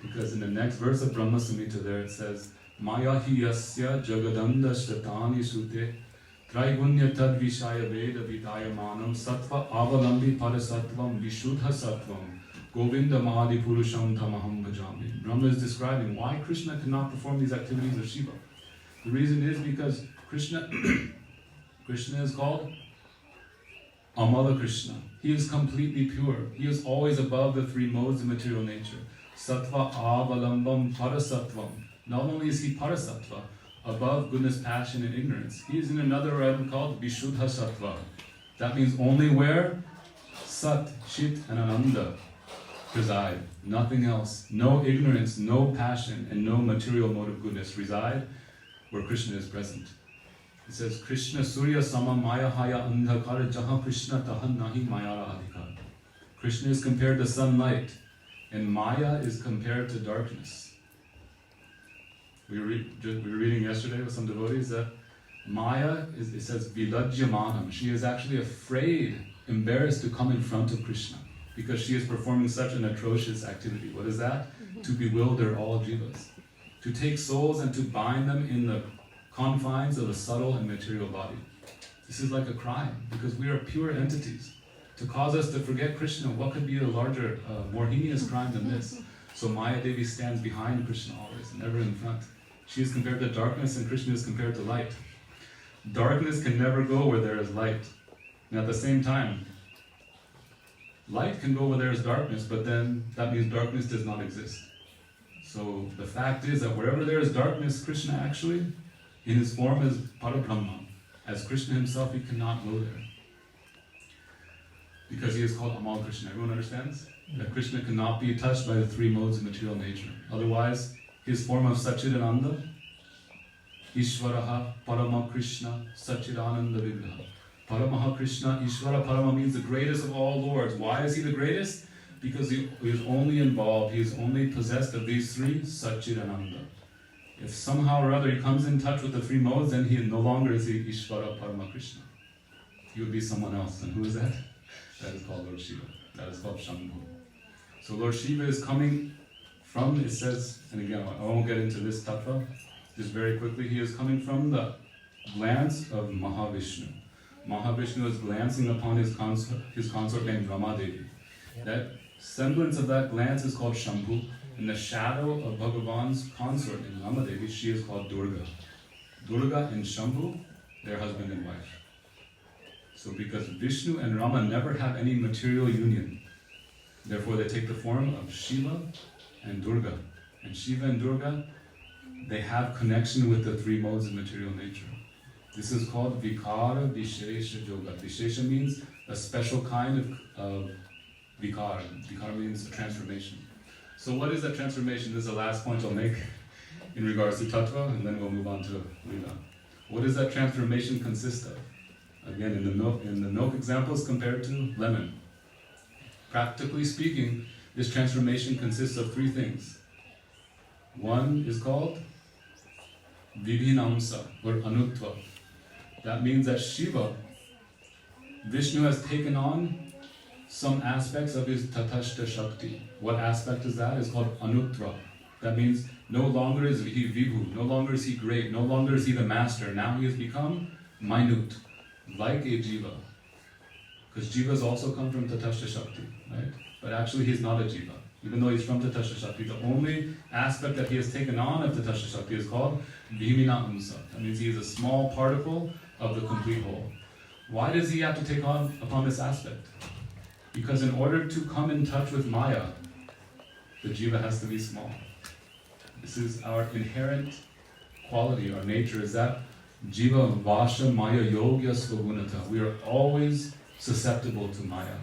Speaker 1: Because in the next verse of Brahma Samhita there it says, Maya hi yasya jagadanda shtatani sute traigunya tad vishaya veda vitayamanam sattva avalambi parasattvam vishuddha sattvam govinda mahadi purusham tamaham bhajami. Brahma is describing why Krishna cannot perform these activities of Shiva. The reason is because Krishna is called Amala Krishna. He is completely pure. He is always above the three modes of material nature. Sattva avalambam parasattvam. Not only is he parasattva, above goodness, passion, and ignorance, he is in another realm called Vishuddha Sattva. That means only where Sat, Chit, and Ananda reside. Nothing else. No ignorance, no passion, and no material mode of goodness reside where Krishna is present. It says, Krishna Surya Sama Maya Haya Andhakara Jaha Krishna Tahan Nahi Mayara Adhikar. Krishna is compared to sunlight, and Maya is compared to darkness. We were reading yesterday with some devotees that Maya, it says, Vilajyamanam. She is actually afraid, embarrassed to come in front of Krishna because she is performing such an atrocious activity. What is that? To bewilder all jivas. To take souls and to bind them in the confines of a subtle and material body. This is like a crime because we are pure entities. To cause us to forget Krishna, what could be a larger, more heinous crime than this? So Maya Devi stands behind Krishna always, never in front. She is compared to darkness and Krishna is compared to light. Darkness can never go where there is light. And at the same time, light can go where there is darkness, but then that means darkness does not exist. So the fact is that wherever there is darkness, Krishna actually, in his form as Parabrahma, as Krishna himself, he cannot go there. Because he is called Amal Krishna. Everyone understands? That Krishna cannot be touched by the three modes of material nature. Otherwise, his form of Satchidananda, Ishvaraha Parama Krishna Satchidananda Vigraha. Paramaha Krishna, Ishvara Parama means the greatest of all lords. Why is he the greatest? Because he is only involved, he is only possessed of these three, Satchidananda. If somehow or other he comes in touch with the three modes, then he no longer is the Ishvara Parama Krishna. He would be someone else. And who is that? That is called Lord Shiva. That is called Shambhu. So Lord Shiva is coming from, it says, and again, I won't get into this tattva, just very quickly, he is coming from the glance of Mahavishnu. Mahavishnu is glancing upon his consort named Ramadevi. That semblance of that glance is called Shambhu. In the shadow of Bhagavan's consort in Ramadevi, she is called Durga. Durga and Shambhu, their husband and wife. So because Vishnu and Rama never have any material union, therefore they take the form of Shiva and Durga. And Shiva and Durga, they have connection with the three modes of material nature. This is called Vikara Vishesha Yoga. Vishesha means a special kind of Vikara. Vikara means a transformation. So what is that transformation? This is the last point I'll make in regards to Tattva, and then we'll move on to Lila. What does that transformation consist of? Again, in the milk examples compared to lemon. Practically speaking, this transformation consists of three things. One is called Vibhinamsa, or Anutva. That means that Shiva, Vishnu has taken on some aspects of his Tatashta Shakti. What aspect is that? It's called Anuttara. That means no longer is he Vibhu, no longer is he great, no longer is he the master. Now he has become minute, like a Jiva. Because Jivas also come from Tatashta Shakti, right? But actually he's not a Jiva. Even though he's from Tatashta Shakti, the only aspect that he has taken on of Tatashta Shakti is called Bhimina Amsa. That means he is a small particle of the complete whole. Why does he have to take on upon this aspect? Because in order to come in touch with Maya, the Jiva has to be small. This is our inherent quality, our nature, is that Jiva Vasha Maya Yogya Svagunata. We are always susceptible to Maya,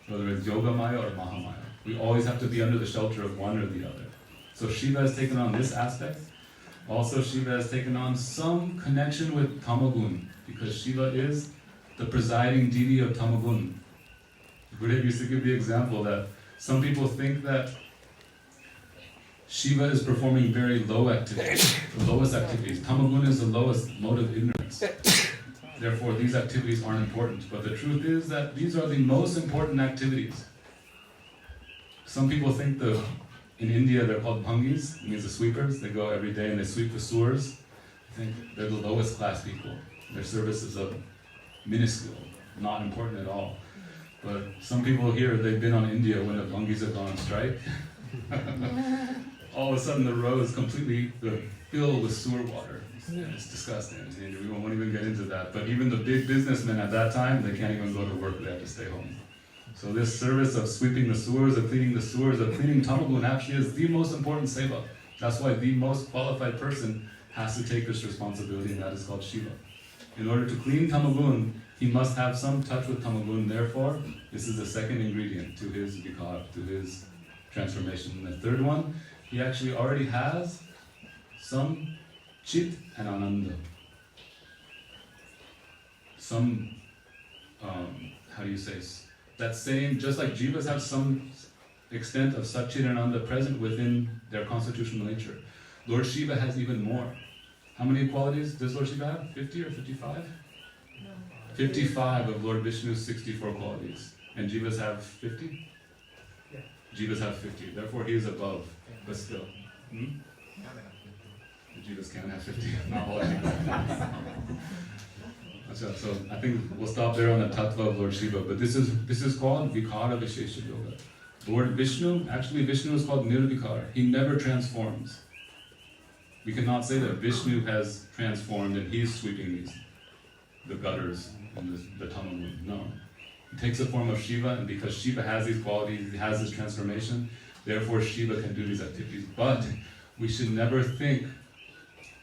Speaker 1: whether it's Yoga Maya or Mahamaya. We always have to be under the shelter of one or the other. So Shiva has taken on this aspect. Also Shiva has taken on some connection with Tamagun, because Shiva is the presiding deity of Tamagun. Gurudev used to give the example that some people think that Shiva is performing very low activities, the lowest activities. Tamagun is the lowest mode of ignorance. Therefore, these activities aren't important. But the truth is that these are the most important activities. Some people think in India they're called bhangis, it means the sweepers. They go every day and they sweep the sewers. I think they're the lowest class people. Their service is minuscule, not important at all. But some people here, they've been on India when the bhangis have gone on strike. All of a sudden the road is completely filled with sewer water. And it's disgusting. We won't even get into that. But even the big businessmen at that time, they can't even go to work, they have to stay home. So this service of sweeping the sewers, of cleaning Tamagun actually is the most important seva. That's why the most qualified person has to take this responsibility, and that is called Shiva. In order to clean Tamagun, he must have some touch with Tamagun. Therefore, this is the second ingredient to his vikar, to his transformation. And the third one, he actually already has some Chit and Ananda. Some, that same, just like Jivas have some extent of Sat Chit and Ananda present within their constitutional nature. Lord Shiva has even more. How many qualities does Lord Shiva have? 50 or 55? No. 55 of Lord Vishnu's 64 qualities. And Jivas have 50? Yeah. Jivas have 50. Therefore he is above, but still. The Jivas can't have 50. Not all Jivas. So I think we'll stop there on the tattva of Lord Shiva. But this is called Vikara Vishesha Yoga. Lord Vishnu, actually Vishnu is called Nirvikara. He never transforms. We cannot say that Vishnu has transformed and he's sweeping the gutters and the Tamagun. No. He takes the form of Shiva, and because Shiva has these qualities, he has this transformation, therefore Shiva can do these activities. But we should never think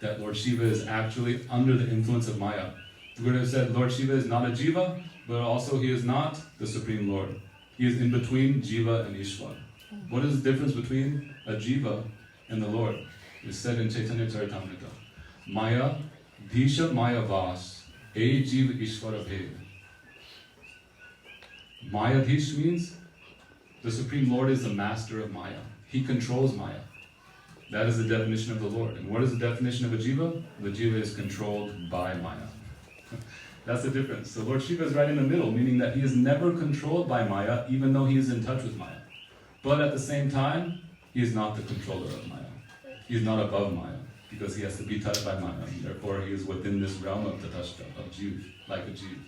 Speaker 1: that Lord Shiva is actually under the influence of Maya. The Guru said Lord Shiva is not a Jiva, but also he is not the Supreme Lord. He is in between Jiva and Ishwar. What is the difference between a Jiva and the Lord? It's said in Chaitanya Charitamrita. Maya, Dhisha Maya Vas, A Jiva Ishvara Bhed. Maya Dhish means the Supreme Lord is the master of Maya. He controls Maya. That is the definition of the Lord. And what is the definition of a Jiva? The Jiva is controlled by Maya. That's the difference. So Lord Shiva is right in the middle, meaning that he is never controlled by Maya, even though he is in touch with Maya. But at the same time, he is not the controller of Maya. He is not above Maya, because he has to be touched by Maya. Therefore, he is within this realm of Tatashta, of Jiv, like a Jiv.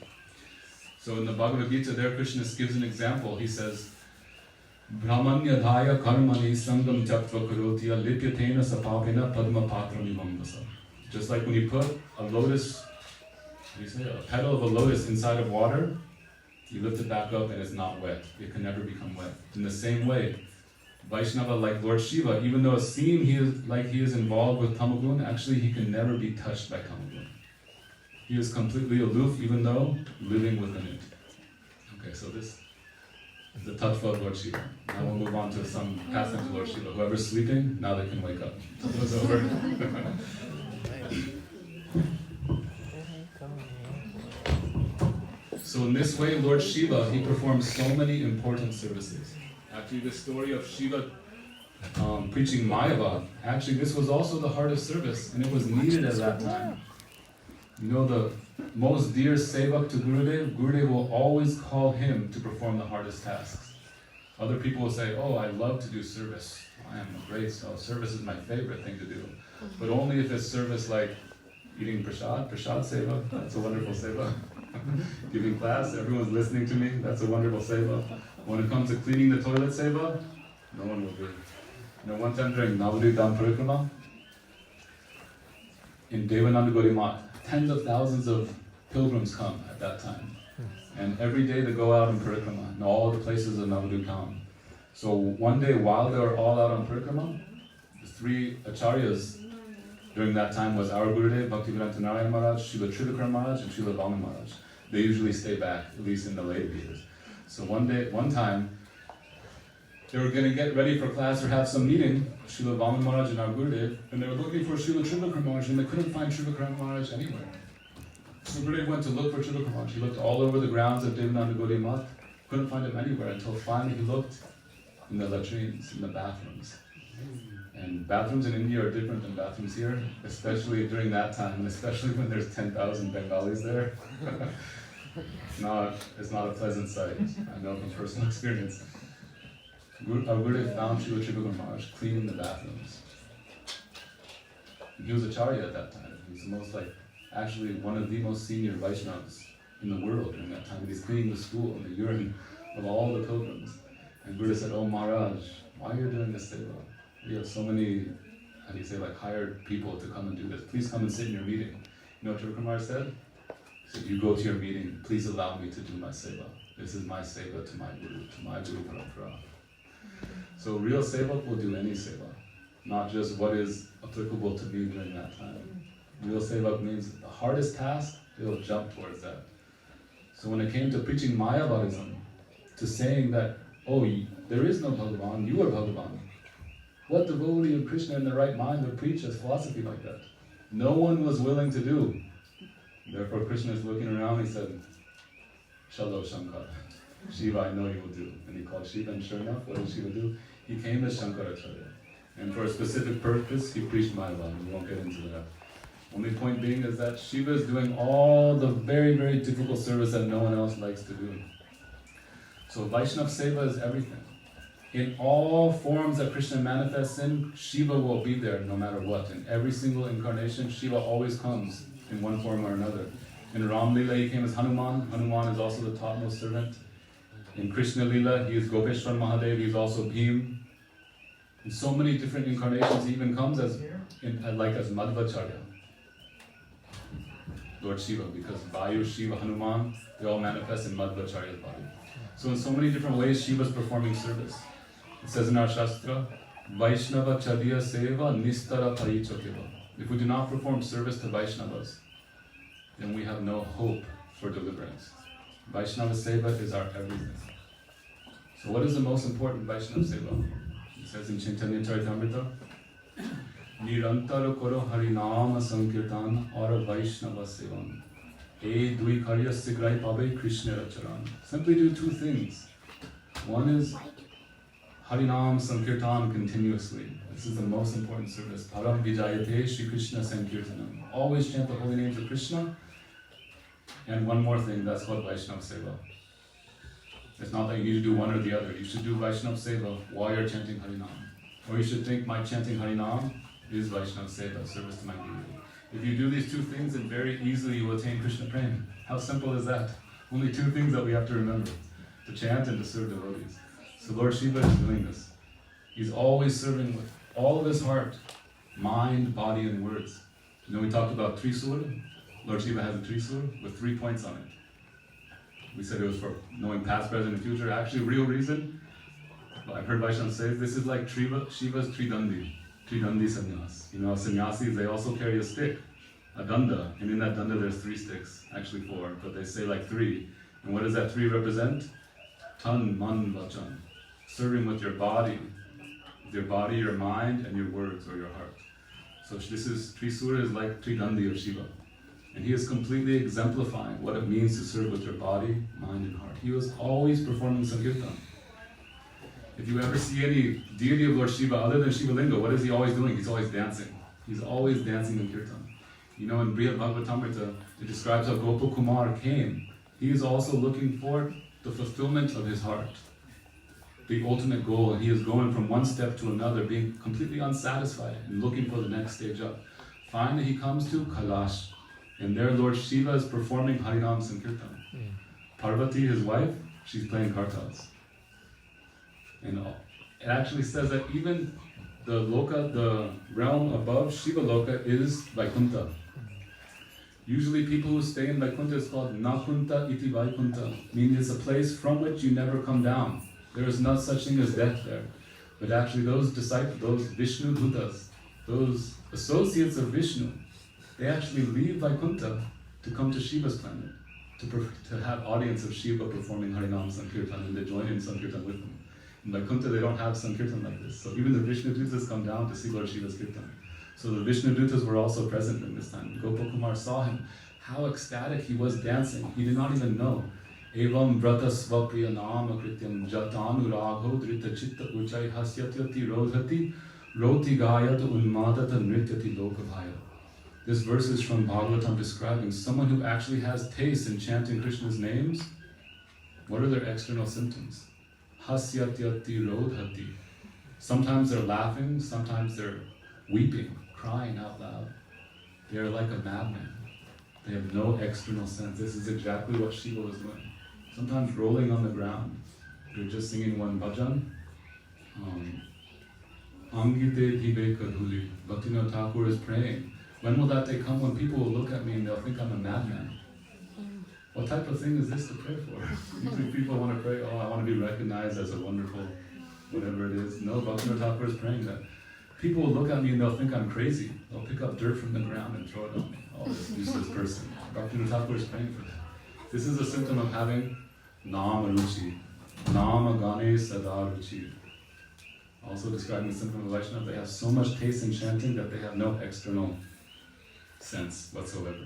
Speaker 1: So in the Bhagavad Gita, there Krishna gives an example. He says, Brahmanya dhaya karmani sangam tyakva karotya lipyatena sapapena padma patram imamvasa. Just like when you put a lotus, a petal of a lotus inside of water, you lift it back up and it's not wet. It can never become wet. In the same way, Vaishnava, like Lord Shiva, even though it seems he is involved with Tamagun, actually he can never be touched by Tamagun. He is completely aloof, even though living within it. Okay, so this is the tattva of Lord Shiva. Now we'll move on to some pastimes of Lord Shiva. Whoever's sleeping, now they can wake up. Tattva's over. So in this way, Lord Shiva, he performs so many important services. Actually, the story of Shiva preaching Mayavad, actually this was also the hardest service, and it was needed at that time. You know, the most dear sevak to Gurudev, Gurudev will always call him to perform the hardest tasks. Other people will say, oh, I love to do service. I am great, so service is my favorite thing to do. But only if it's service like eating prasad seva, that's a wonderful seva. Giving class, everyone's listening to me, that's a wonderful seva. When it comes to cleaning the toilet seva, no one will be. You know, one time during Navadvip Dham Parikrama, in Devananda Gauri Math, tens of thousands of pilgrims come at that time. And every day they go out on Parikrama in all the places of Navadvip Dham. So one day while they were all out on Parikrama, the three acharyas during that time was our Gurudev, Bhaktivedanta Narayana Maharaj, Srila Trivikram Maharaj, and Srila Vaman Maharaj. They usually stay back, at least in the later years. So one time, they were going to get ready for class or have some meeting, Srila Vaman Maharaj and our Gurudev, and they were looking for Srila Trivikram Maharaj, and they couldn't find Trivikram Maharaj anywhere. So Gurudev went to look for Trivikram Maharaj. He looked all over the grounds of Devananda Gauri Math, couldn't find him anywhere until finally he looked in the latrines, in the bathrooms. And bathrooms in India are different than bathrooms here, especially during that time, and especially when there's 10,000 Bengalis there. It's not a pleasant sight, I know from personal experience. Our Gurudev found Srila Trivikram Maharaj cleaning the bathrooms. And he was Acharya at that time. He was actually one of the most senior Vaishnavas in the world during that time. And he's cleaning the stool and the urine of all the pilgrims. And Gurudev said, oh Maharaj, why are you doing this seva? We have so many, hired people to come and do this. Please come and sit in your meeting. You know what Trivikram Maharaj said? He said, you go to your meeting, please allow me to do my seva. This is my seva to my Guru Parampara. So real sevak will do any seva, not just what is applicable to me during that time. Real sevak means the hardest task, they'll jump towards that. So when it came to preaching Mayavadism, to saying that, oh, there is no Bhagavan, you are Bhagavan. What devotee of Krishna in their right mind would preach a philosophy like that? No one was willing to do. Therefore Krishna is looking around, he said, Chalo Shankar, Shiva I know you will do. And he called Shiva, and sure enough, what did Shiva do? He came as Shankaracharya. And for a specific purpose, he preached Mayavad. We won't get into that. Only point being is that Shiva is doing all the very, very difficult service that no one else likes to do. So Vaishnav Seva is everything. In all forms that Krishna manifests in, Shiva will be there no matter what. In every single incarnation, Shiva always comes in one form or another. In Ram Lila, he came as Hanuman. Hanuman is also the topmost servant. In Krishna Lila, he is Gopeshwar Mahadev, he is also Bhim. In so many different incarnations, he even comes as Madhvacharya. Lord Shiva, because Vayu, Shiva, Hanuman, they all manifest in Madhvacharya's body. So in so many different ways, Shiva is performing service. It says in our Shastra, Vaishnava Chadiya Seva Nistara Parichokeva. If we do not perform service to Vaishnavas, then we have no hope for deliverance. Vaishnava Seva is our everything. So what is the most important Vaishnava Seva? It says in Chaitanya Charitamrita, Nirantara Koro Harinama Sankirtan Aura Vaishnava Sevan. E Dui Karya Sigrai Pabe Krishna Racharan. Simply do two things. One is Harinam Sankirtan continuously. This is the most important service. Param Vijayate Shri Krishna Sankirtanam. Always chant the holy names of Krishna. And one more thing, that's called Vaishnava Seva. It's not that you need to do one or the other. You should do Vaishnava Seva while you're chanting Harinam. Or you should think my chanting Harinam is Vaishnava Seva, service to my Guru. If you do these two things, then very easily you will attain Krishna Prem. How simple is that? Only two things that we have to remember: to chant and to serve devotees. So Lord Shiva is doing this. He's always serving with all of his heart, mind, body, and words. You know, we talked about Trisura. Lord Shiva has a Trisura with 3 points on it. We said it was for knowing past, present, and future. Actually, real reason, I've heard Vaishnavas say, this is like Shiva's Tridandi sannyas. You know, sannyasis, they also carry a stick, a danda, and in that danda there's 3 sticks, actually 4, but they say like 3. And what does that 3 represent? Tan, man, vachan. Serving with your body, your mind, and your words or your heart. So Trisura is like Tridandi of Shiva. And he is completely exemplifying what it means to serve with your body, mind, and heart. He was always performing Sankirtan. If you ever see any deity of Lord Shiva other than Shiva Linga, what is he always doing? He's always dancing. He's always dancing in Kirtan. You know, in Brihad Bhagavatamrita, it describes how Gopakumar came. He is also looking for the fulfillment of his heart, the ultimate goal, and he is going from one step to another, being completely unsatisfied and looking for the next stage up. Finally, he comes to Kailash, and there Lord Shiva is performing Harinam Sankirtan. Parvati, his wife, she's playing kartals. And it actually says that even the loka, the realm above Shiva Loka, is Vaikuntha. Usually people who stay in Vaikuntha is called Nakunta iti Vaikuntha, meaning it's a place from which you never come down. There is no such thing as death there. But actually those disciples, those Vishnu Dutas, those associates of Vishnu, they actually leave Vaikuntha to come to Shiva's planet, to have audience of Shiva performing Harinam Sankirtan, and they join in Sankirtan with them. In Vaikuntha they don't have Sankirtan like this. So even the Vishnu Dutas come down to see Lord Shiva's Kirtan. So the Vishnu Dutas were also present in this time. Gopakumar saw him, how ecstatic he was dancing. He did not even know. Evam brata svapriya nama krityam jatanu ragho drita chitta uchai hasyatyati rodhati roti gayat unmadata nrityati lokabhaya. This verse is from Bhagavatam describing someone who actually has taste in chanting Krishna's names. What are their external symptoms? Hasyatyati rodhati. Sometimes they're laughing, sometimes they're weeping, crying out loud. They are like a madman. They have no external sense. This is exactly what Shiva was doing. Sometimes rolling on the ground. You're just singing one bhajan. Angite dhibe kadhuli. Bhaktivinoda Thakur is praying. When will that day come when people will look at me and they'll think I'm a madman? What type of thing is this to pray for? Usually people want to pray, oh, I want to be recognized as a wonderful, whatever it is. No, Bhaktivinoda Thakur is praying that people will look at me and they'll think I'm crazy. They'll pick up dirt from the ground and throw it on me. Oh, this useless person. Bhaktivinoda Thakur is praying for that. This is a symptom of having Nama Ruchi. Nama Gane Sada Ruchi. Also describing the symptom of Vaishnava, they have so much taste in chanting that they have no external sense whatsoever.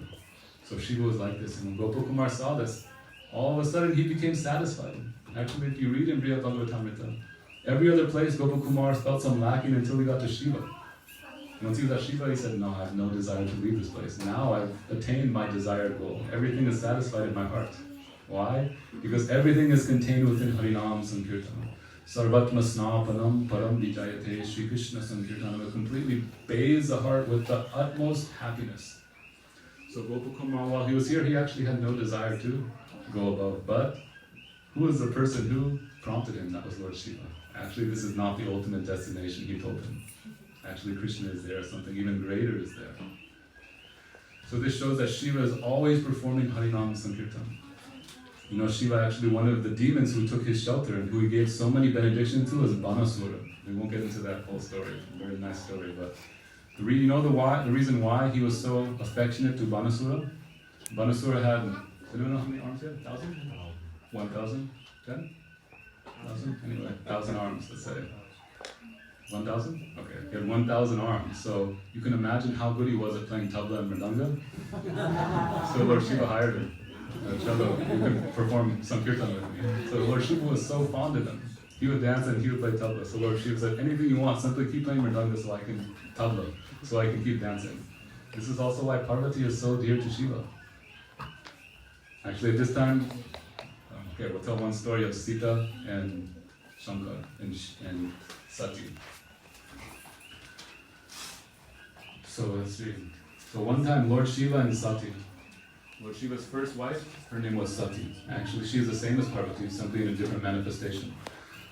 Speaker 1: So Shiva was like this, and when Gopakumar saw this, all of a sudden he became satisfied. Actually, if you read in Brihad Bhagavatamrita, every other place Gopakumar felt some lacking until he got to Shiva. Once he was at Shiva, he said, no, I have no desire to leave this place. Now I've attained my desired goal. Everything is satisfied in my heart. Why? Because everything is contained within Harinam Sankirtan. Sarvatma Snapanam Param Vijayate Sri Krishna Sankirtan. It completely bathes the heart with the utmost happiness. So Gopakumar, while he was here, he actually had no desire to go above. But who was the person who prompted him? That was Lord Shiva. Actually, this is not the ultimate destination, he told him. Actually, Krishna is there, something even greater is there. So this shows that Shiva is always performing Harinam Sankirtan. You know, Shiva, actually one of the demons who took his shelter and who he gave so many benedictions to was Banasura. We won't get into that whole story, very nice story, but the reason why he was so affectionate to Banasura? Banasura had, I don't know how many arms he had? 1,000? 1,000? 10,000? Anyway, 1,000 arms, let's say. 1,000? Okay, he had 1,000 arms. So you can imagine how good he was at playing tabla and mridanga. So Lord Shiva hired him. Cello, you can perform Sankirtan with me. So Lord Shiva was so fond of him. He would dance and he would play tabla. So Lord Shiva said, anything you want, simply keep playing mridanga so I can tabla, so I can keep dancing. This is also why Parvati is so dear to Shiva. Actually, at this time, okay, we'll tell one story of Sita and Shankar and Sati. So let's see. So one time Lord Shiva and Sati, Lord Shiva's first wife, her name was Sati. Actually, she is the same as Parvati, simply in a different manifestation.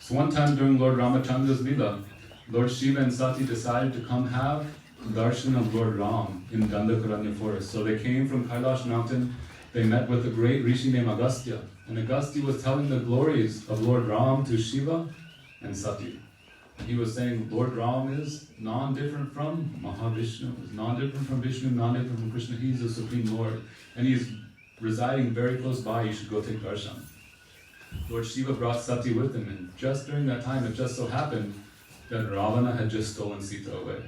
Speaker 1: So one time during Lord Ramachandra's Leela, Lord Shiva and Sati decided to come have darshan of Lord Ram in Dandakaranya forest. So they came from Kailash mountain, they met with a great rishi named Agastya. And Agastya was telling the glories of Lord Ram to Shiva and Sati. And he was saying Lord Ram is non-different from Mahavishnu, is non-different from Vishnu, non-different from Krishna. He is the Supreme Lord. And he is residing very close by. You should go take darshan. Lord Shiva brought Sati with him, and just during that time, it just so happened that Ravana had just stolen Sita away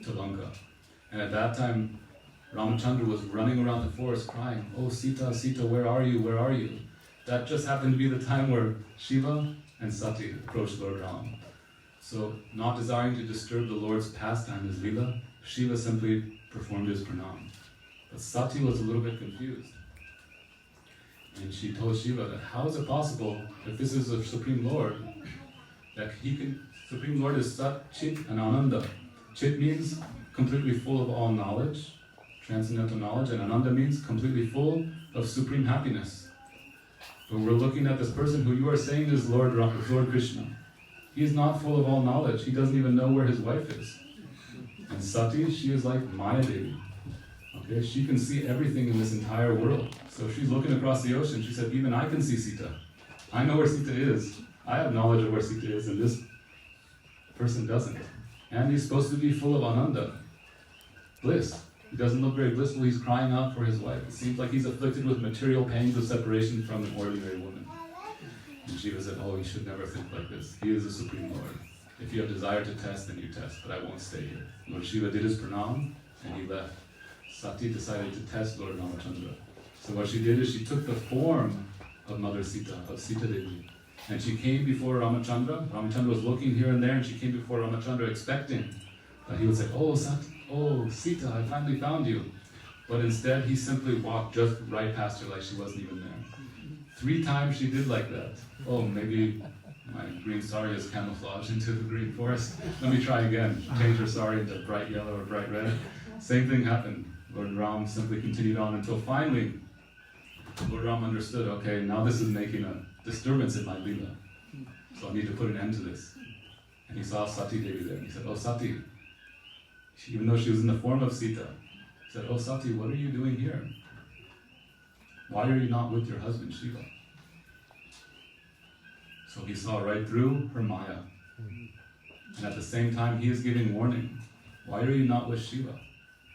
Speaker 1: to Lanka. And at that time, Ramachandra was running around the forest crying, "Oh Sita, Sita, where are you, where are you?" That just happened to be the time where Shiva and Sati approached Lord Ram. So, not desiring to disturb the Lord's pastime, his Leela, Shiva simply performed his pranam. But Sati was a little bit confused. And she told Shiva that how is it possible, if this is the Supreme Lord, that Supreme Lord is Sat, Chit and Ananda. Chit means completely full of all knowledge, transcendental knowledge, and Ananda means completely full of supreme happiness. But we're looking at this person who you are saying is Lord Krishna. He is not full of all knowledge. He doesn't even know where his wife is. And Sati, she is like Maya Devi. Okay, she can see everything in this entire world. So she's looking across the ocean. She said, even I can see Sita. I know where Sita is. I have knowledge of where Sita is, and this person doesn't. And he's supposed to be full of Ananda, bliss. He doesn't look very blissful. He's crying out for his wife. It seems like he's afflicted with material pangs of separation from an ordinary woman. And Shiva said, oh, you should never think like this. He is the Supreme Lord. If you have desire to test, then you test, but I won't stay here. Lord Shiva did his pranam, and he left. Sati decided to test Lord Ramachandra. So what she did is she took the form of Mother Sita, of Sita Devi. And she came before Ramachandra. Ramachandra was looking here and there, and she came before Ramachandra expecting that he would say, oh Sita, I finally found you. But instead, he simply walked just right past her like she wasn't even there. 3 times she did like that. Oh, maybe my green sari is camouflaged into the green forest. Let me try again. Change her sari into bright yellow or bright red. Same thing happened. Lord Ram simply continued on until finally Lord Ram understood, okay, now this is making a disturbance in my Leela. So I need to put an end to this. And he saw Sati Devi there. And he said, oh Sati, even though she was in the form of Sita, he said, oh Sati, what are you doing here? Why are you not with your husband Shiva? So he saw right through her Maya. And at the same time, he is giving warning. Why are you not with Shiva?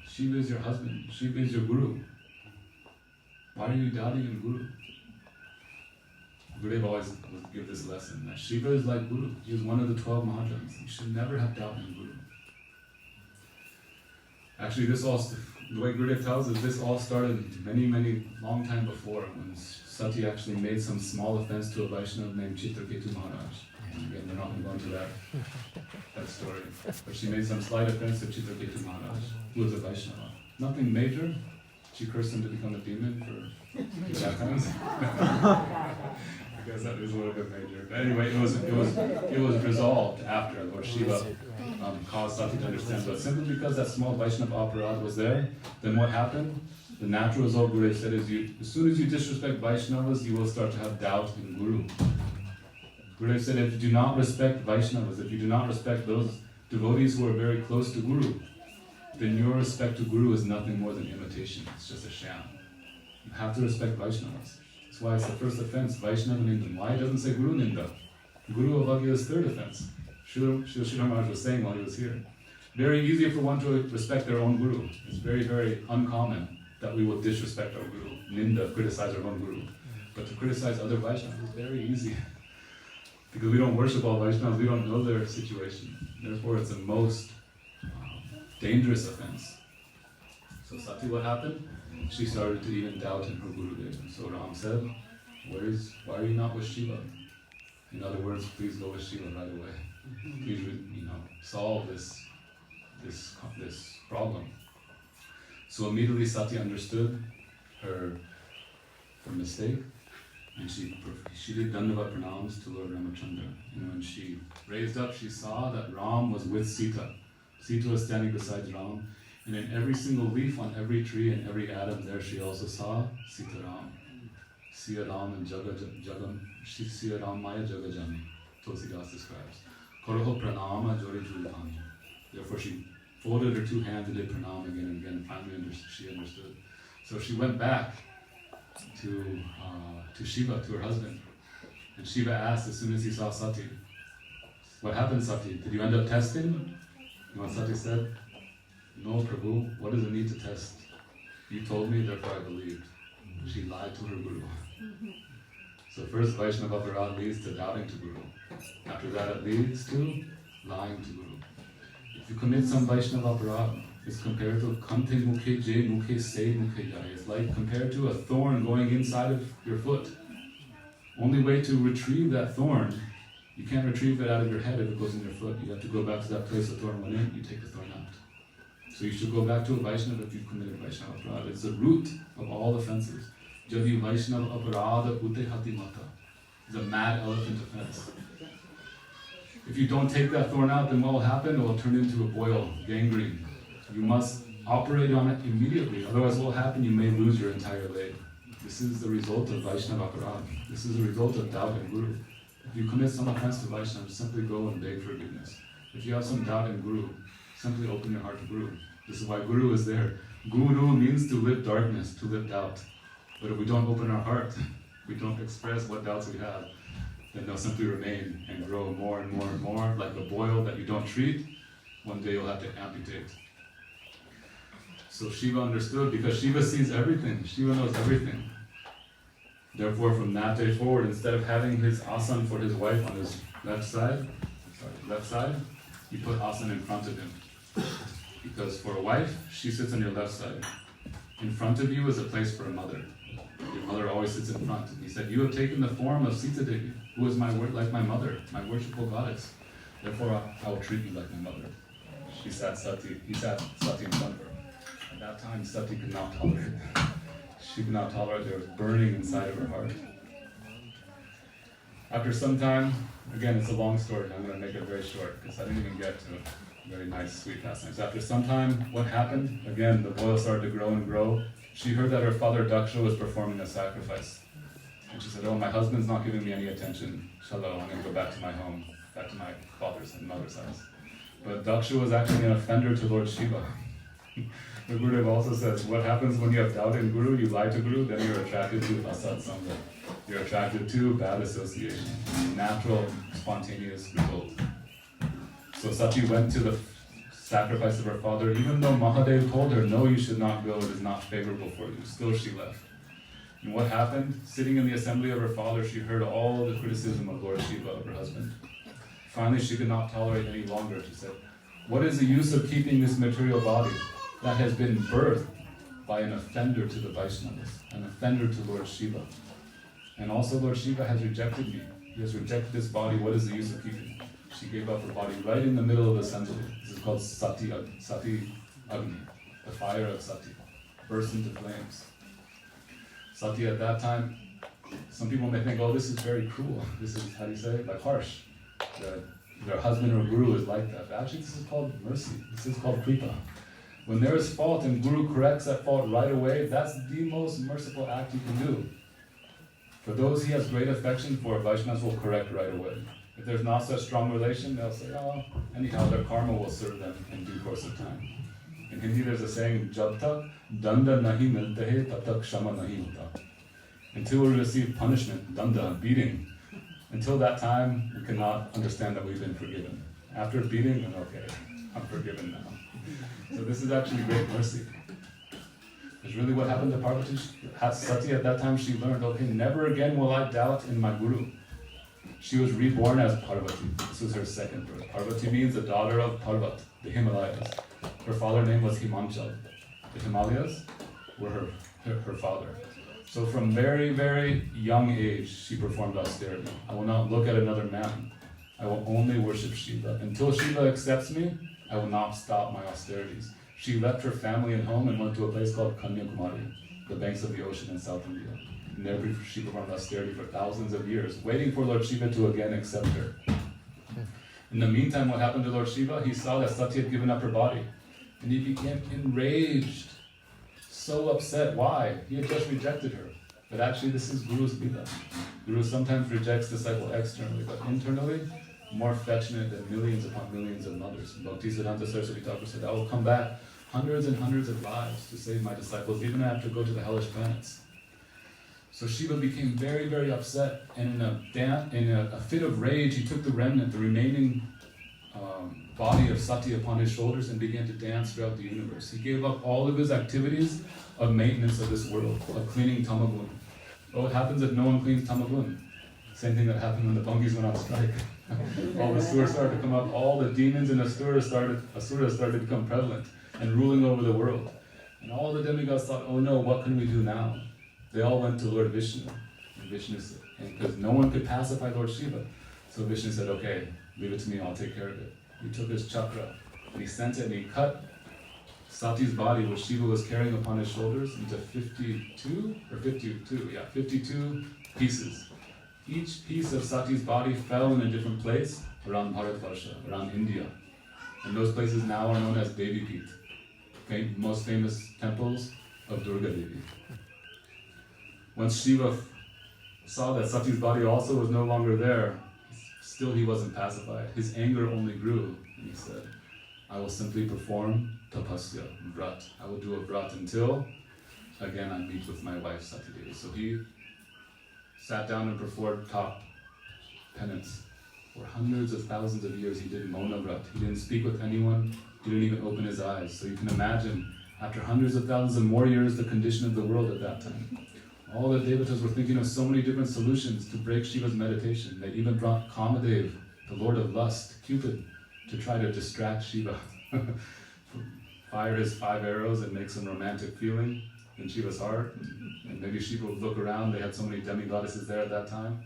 Speaker 1: Shiva is your husband. Shiva is your guru. Why are you doubting in Guru? Gurudev always would give this lesson, that Shiva is like Guru. He is one of the 12 Mahajans. You should never have doubt in Guru. Actually, the way Gurudev tells us, this all started many, long time before, when Sati actually made some small offense to a Vaishnava named Chitraketu Maharaj. And again, we're not going to go into that story. But she made some slight offense to Chitraketu Maharaj, who was a Vaishnava. Nothing major. She cursed him to become a demon for that times. Because that is a little bit major. But anyway, it was resolved after Lord Shiva caused Sati to understand. But simply because that small Vaishnava aparad was there, then what happened? The natural result, Gurudev said, is as soon as you disrespect Vaishnavas, you will start to have doubt in Guru. Gurudev said, if you do not respect Vaishnavas, if you do not respect those devotees who are very close to Guru, then your respect to Guru is nothing more than imitation. It's just a sham. You have to respect Vaishnavas. That's why it's the first offense, Vaishnava Nindam. Why it doesn't say Guru Ninda? Guru Avagya is third offense. Srila Maharaj was saying while he was here. Very easy for one to respect their own Guru. It's very uncommon that we will disrespect our Guru, Ninda, criticize our own Guru. But to criticize other Vaishnavas is very easy. Because we don't worship all Vaishnavas, we don't know their situation. Therefore it's the most dangerous offense. So Sati, what happened? She started to even doubt in her Gurudev. And so Ram said, why are you not with Shiva? In other words, please go with Shiva right away. Please, solve this problem. So immediately Sati understood her mistake, and she did Dandavat Pranams to Lord Ramachandra. And when she raised up, she saw that Ram was with Sita. Sita was standing beside Ram, And in every single leaf on every tree and every atom there, she also saw Sitaram. Siya Ram and Siya Ram Maya Jagajami, Tulsidas describes. Koroho Pranama Jori Julhani. Therefore she folded her two hands and did pranam again and again. Finally she understood. So she went back to Shiva, to her husband. And Shiva asked as soon as he saw Sati, "What happened, Sati? Did you end up testing?" You know what Sati said? "No, Prabhu, what is the need to test? You told me, therefore I believed." She lied to her guru. So first Vaishnava aparadh leads to doubting to guru. After that it leads to lying to guru. If you commit some Vaishnava aparadh, it's compared to kante mukhe je mukhe se mukhe jai. It's like compared to a thorn going inside of your foot. Only way to retrieve that thorn, you can't retrieve it out of your head if it goes in your foot. You have to go back to that place the thorn went in, you take the thorn out. So you should go back to a Vaishnava if you've committed Vaishnava aparadh. It's the root of all offenses. Jadi Vaishnava aparadha ute hati mata. It's a mad elephant offense. If you don't take that thorn out, then what will happen? It will turn into a boil, gangrene. You must operate on it immediately. Otherwise what will happen? You may lose your entire leg. This is the result of Vaishnava aparadha. This is the result of doubt in Guru. If you commit some offense to Vaishnava, simply go and beg forgiveness. If you have some doubt in Guru, simply open your heart to Guru. This is why Guru is there. Guru means to lift darkness, to lift doubt. But if we don't open our heart, we don't express what doubts we have, then they'll simply remain and grow more and more and more, like a boil that you don't treat. One day you'll have to amputate. So Shiva understood, because Shiva sees everything. Shiva knows everything. Therefore, from that day forward, instead of having his asan for his wife on his left side, he put asan in front of him. Because for a wife, she sits on your left side. In front of you is a place for a mother. Your mother always sits in front. He said, "You have taken the form of Sita Devi, who is like my mother, my worshipful goddess. Therefore, I will treat you like my mother." He sat Sati in front of her. At that time, Sati could not tolerate it. She could not tolerate it. There was burning inside of her heart. After some time, again, it's a long story. I'm going to make it very short because I didn't even get to it. Very nice, sweet pastimes. After some time, what happened? Again, the boil started to grow and grow. She heard that her father Daksha was performing a sacrifice. And she said, "Oh, my husband's not giving me any attention. Shalom, I'm going to go back to my home, back to my father's and mother's house." But Daksha was actually an offender to Lord Shiva. The Gurudev also says, what happens when you have doubt in Guru, you lie to Guru, then you're attracted to Asat Sangha. You're attracted to bad association. Natural, spontaneous result. So Sati went to the sacrifice of her father, even though Mahadev told her, "No, you should not go, it is not favorable for you." Still she left. And what happened? Sitting in the assembly of her father, she heard all the criticism of Lord Shiva, of her husband. Finally, she could not tolerate any longer. She said, "What is the use of keeping this material body that has been birthed by an offender to the Vaishnavas, an offender to Lord Shiva? And also Lord Shiva has rejected me. He has rejected this body. What is the use of keeping it?" She gave up her body right in the middle of the assembly. This is called Sati Agni, the fire of Sati, burst into flames. Sati at that time, some people may think, "Oh, this is very cruel. This is, how do you say it, like harsh. Their husband or guru is like that." But actually, this is called mercy. This is called kripa. When there is fault and guru corrects that fault right away, that's the most merciful act you can do. For those he has great affection for, Vaishnavas will correct right away. If there's not such strong relation, they'll say, "Oh, anyhow, their karma will serve them in due course of time." In Hindi, there's a saying, "Jab tak danda nahi milte hai, tab tak kshama nahi hota." Until we receive punishment, danda, beating, until that time, we cannot understand that we've been forgiven. After beating, then okay, I'm forgiven now. So this is actually great mercy. It's really what happened to Parvati. Sati at that time, she learned, okay, never again will I doubt in my Guru. She was reborn as Parvati. This was her second birth. Parvati means the daughter of Parvat, the Himalayas. Her father's name was Himanchal. The Himalayas were her father. So from very, very young age, she performed austerity. I will not look at another man. I will only worship Shiva. Until Shiva accepts me, I will not stop my austerities. She left her family and home and went to a place called Kanyakumari, the banks of the ocean in South India. And there she performed austerity for thousands of years, waiting for Lord Shiva to again accept her. In the meantime, what happened to Lord Shiva? He saw that Sati had given up her body. And he became enraged, so upset. Why? He had just rejected her. But actually this is Guru's Lila. Guru sometimes rejects disciple externally, but internally, more affectionate than millions upon millions of mothers. Bhaktisiddhanta Saraswati Thakur said, I will come back hundreds and hundreds of lives to save my disciples, even if I have to go to the hellish planets. So Shiva became very, very upset, and in a fit of rage, he took the remaining body of Sati upon his shoulders and began to dance throughout the universe. He gave up all of his activities of maintenance of this world, of cleaning Tamagun. Well, what happens if no one cleans Tamagun? Same thing that happened when the Bungis went on strike. All the Asuras started to come up, all the demons and Asuras started to become prevalent and ruling over the world. And all the demigods thought, oh no, what can we do now? They all went to Lord Vishnu. And Vishnu said, because no one could pacify Lord Shiva. So Vishnu said, okay, leave it to me, I'll take care of it. He took his chakra and he sent it and he cut Sati's body, which Shiva was carrying upon his shoulders, into 52 pieces. Each piece of Sati's body fell in a different place around Bharatvarsha, around India. And those places now are known as Devi Peeth, most famous temples of Durga Devi. Once Shiva saw that Sati's body also was no longer there, still he wasn't pacified. His anger only grew, and he said, I will simply perform tapasya, vrat. I will do a vrat until, again, I meet with my wife Sati Devi. So he sat down and performed top penance. For hundreds of thousands of years he did Mauna Vrat. He didn't speak with anyone, he didn't even open his eyes. So you can imagine, after hundreds of thousands and more years, the condition of the world at that time. All the devatas were thinking of so many different solutions to break Shiva's meditation. They even brought Kamadev, the lord of lust, Cupid, to try to distract Shiva. Fire his 5 arrows and make some romantic feeling in Shiva's heart. And maybe Shiva would look around, they had so many demigoddesses there at that time.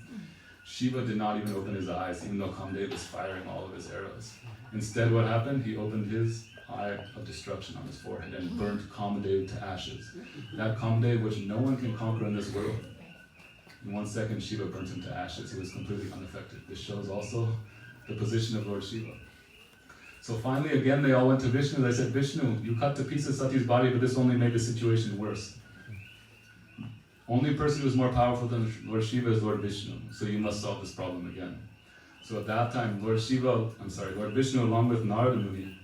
Speaker 1: Shiva did not even open his eyes, even though Kamadev was firing all of his arrows. Instead, what happened? He opened his eye of destruction on his forehead and burnt Kamadev to ashes. That Kamadev which no one can conquer in this world. In 1 second, Shiva burnt him to ashes. He was completely unaffected. This shows also the position of Lord Shiva. So finally, again, they all went to Vishnu. They said, Vishnu, you cut to pieces Sati's body, but this only made the situation worse. Only person who is more powerful than Lord Shiva is Lord Vishnu. So you must solve this problem again. So at that time, Lord Vishnu, along with Narada Muni,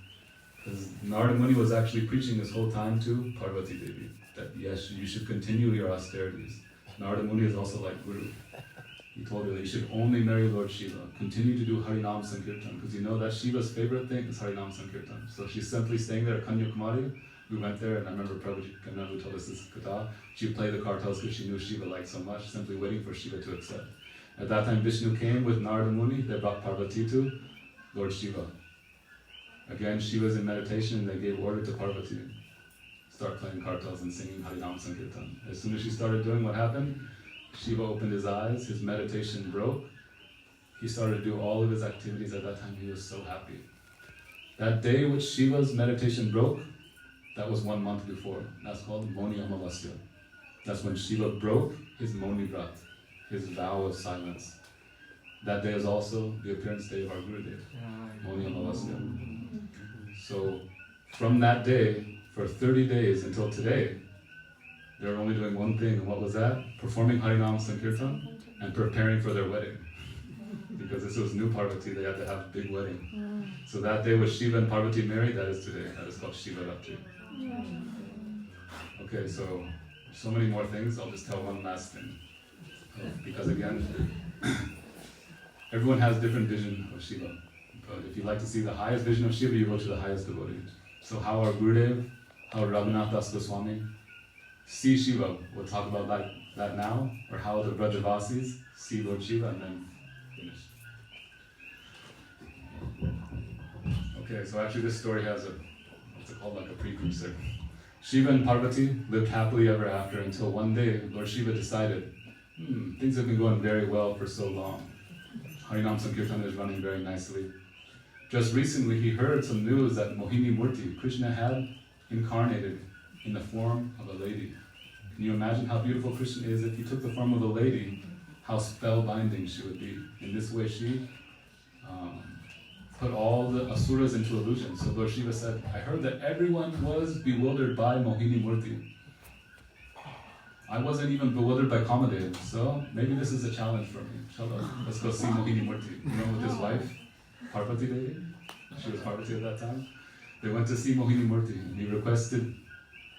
Speaker 1: because Narada Muni was actually preaching this whole time to Parvati Devi, that yes, you should continue your austerities. Narada Muni is also like Guru. He told her that you should only marry Lord Shiva, continue to do Harinam Sankirtan, because you know that Shiva's favorite thing is Harinam Sankirtan. So she's simply staying there at Kanyakumari. We went there, and I remember Prabhuji Kanadu told us this katha. She would play the kartals because she knew Shiva liked so much, simply waiting for Shiva to accept. At that time, Vishnu came with Narada Muni. They brought Parvati to Lord Shiva. Again, Shiva was in meditation, and they gave order to Parvati. Start playing kartals and singing Harinam Sankirtan. As soon as she started doing, what happened? Shiva opened his eyes, his meditation broke. He started to do all of his activities. At that time, he was so happy. That day which Shiva's meditation broke, that was 1 month before. That's called Moni Amavasya. That's when Shiva broke his Moni Vrat, his vow of silence. That day is also the appearance day of our Gurudev, Moni Amavasya. So, from that day, for 30 days until today, they were only doing one thing, and what was that? Performing Harinam Sankirtan and preparing for their wedding. Because this was new Parvati, they had to have a big wedding. So that day was Shiva and Parvati married, that is today. That is called Shivaratri. Okay, so many more things. I'll just tell one last thing. Because again, everyone has different vision of Shiva. But if you'd like to see the highest vision of Shiva, you go to the highest devotee. So how our Gurudev, how Raghunath Das Goswami see Shiva, we'll talk about that now, or how the Brajavasis see Lord Shiva, and then finish. Okay, so actually this story has what's called like a precursor. Shiva and Parvati lived happily ever after until one day Lord Shiva decided, things have been going very well for so long. Harinam Sankirtan is running very nicely. Just recently he heard some news that Mohini Murti, Krishna had incarnated in the form of a lady. Can you imagine how beautiful Krishna is? If he took the form of a lady, how spellbinding she would be. In this way she put all the asuras into illusion. So Lord Shiva said, I heard that everyone was bewildered by Mohini Murti. I wasn't even bewildered by Kamadev, so maybe this is a challenge for me. Shalom, let's go see Mohini Murti. You know, with his wife, Parvati Devi. She was Parvati at that time. They went to see Mohini Murti, and he requested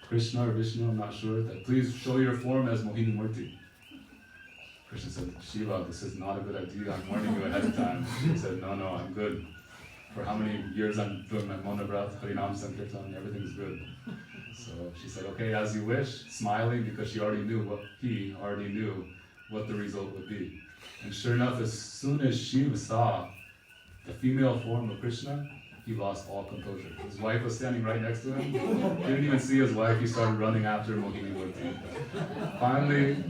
Speaker 1: Krishna or Vishnu, I'm not sure, that please show your form as Mohini Murti. Krishna said, Shiva, this is not a good idea, I'm warning you ahead of time. He said, no, I'm good. For how many years I'm doing my Monavrat, Harinam Sankirtan, everything's good. So she said, okay, as you wish, smiling because he already knew what the result would be. And sure enough, as soon as Shiva saw the female form of Krishna, he lost all composure. His wife was standing right next to him. He didn't even see his wife, he started running after Mohini Murti. Finally,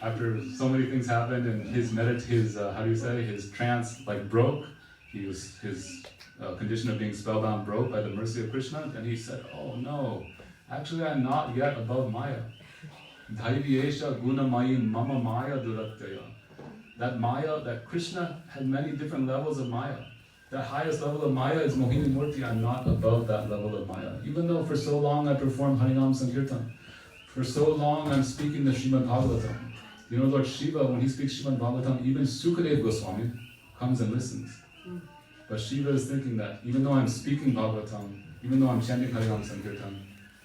Speaker 1: after so many things happened and his trance broke, his condition of being spellbound broke by the mercy of Krishna, then he said, oh no, actually I'm not yet above Maya. Dhaiviyesha guna mayi mama maya duratyaya. That Maya, that Krishna had many different levels of Maya. The highest level of Maya is Mohini Murti. I'm not above that level of Maya. Even though for so long I perform Harinam Sankirtan, for so long I'm speaking the Srimad Bhagavatam. You know, Lord Shiva, when he speaks Srimad Bhagavatam, even Sukadev Goswami comes and listens. But Shiva is thinking that even though I'm speaking Bhagavatam, even though I'm chanting Harinam Sankirtan,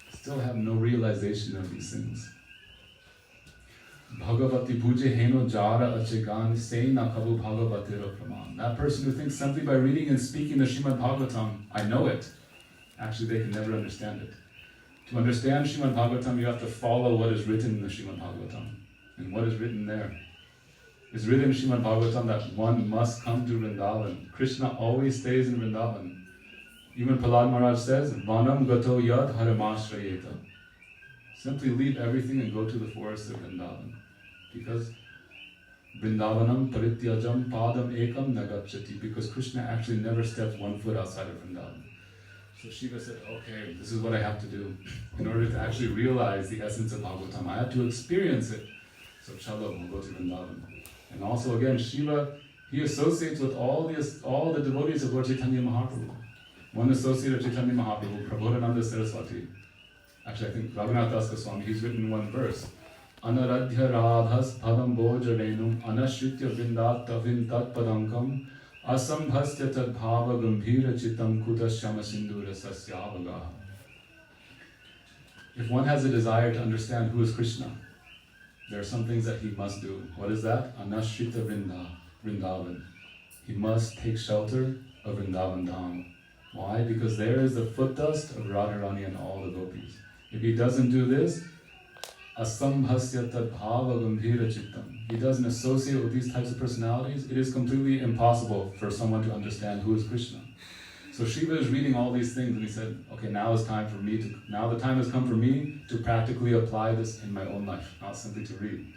Speaker 1: I still have no realization of these things. Bhagavati Bhuje Heno Jara Achegan Se Na Kavu Bhagavatira Praman. That person who thinks simply by reading and speaking the Srimad Bhagavatam, I know it, actually they can never understand it. To understand Srimad Bhagavatam, you have to follow what is written in the Srimad Bhagavatam. And what is written there? It's written in Srimad Bhagavatam that one must come to Vrindavan. Krishna always stays in Vrindavan. Even Prahlad Maharaj says, Vanam gato yad harimashrayeta. Simply leave everything and go to the forest of Vrindavan. Because Vrindavanam parityajam padam ekam nagachati. Because Krishna actually never steps one foot outside of Vrindavan. So Shiva said, okay, this is what I have to do. In order to actually realize the essence of Bhagavatam, I have to experience it. So chalo, we'll go to Vrindavan. And also again, Shiva, he associates with all the devotees of Lord Chaitanya Mahaprabhu. One associate of Chaitanya Mahaprabhu, Prabodhananda Saraswati. Actually, I think Raghunath Das Goswami, he's written one verse. Anaradhya radhas padam bojarenum anashritya vrindatta vintat padankam asambhastya tad bhava gambhira chitam kudashyama sindura sasyavagaha. If one has a desire to understand who is Krishna, there are some things that he must do. What is that? Anashrita Vrindavan. He must take shelter of Vrindavan Dham. Why? Because there is the foot dust of Radharani and all the gopis. If he doesn't do this, asambhasya tad bhava gambhira chittam. He doesn't associate with these types of personalities, it is completely impossible for someone to understand who is Krishna. So Shiva is reading all these things and he said, okay, now the time has come for me to practically apply this in my own life, not simply to read.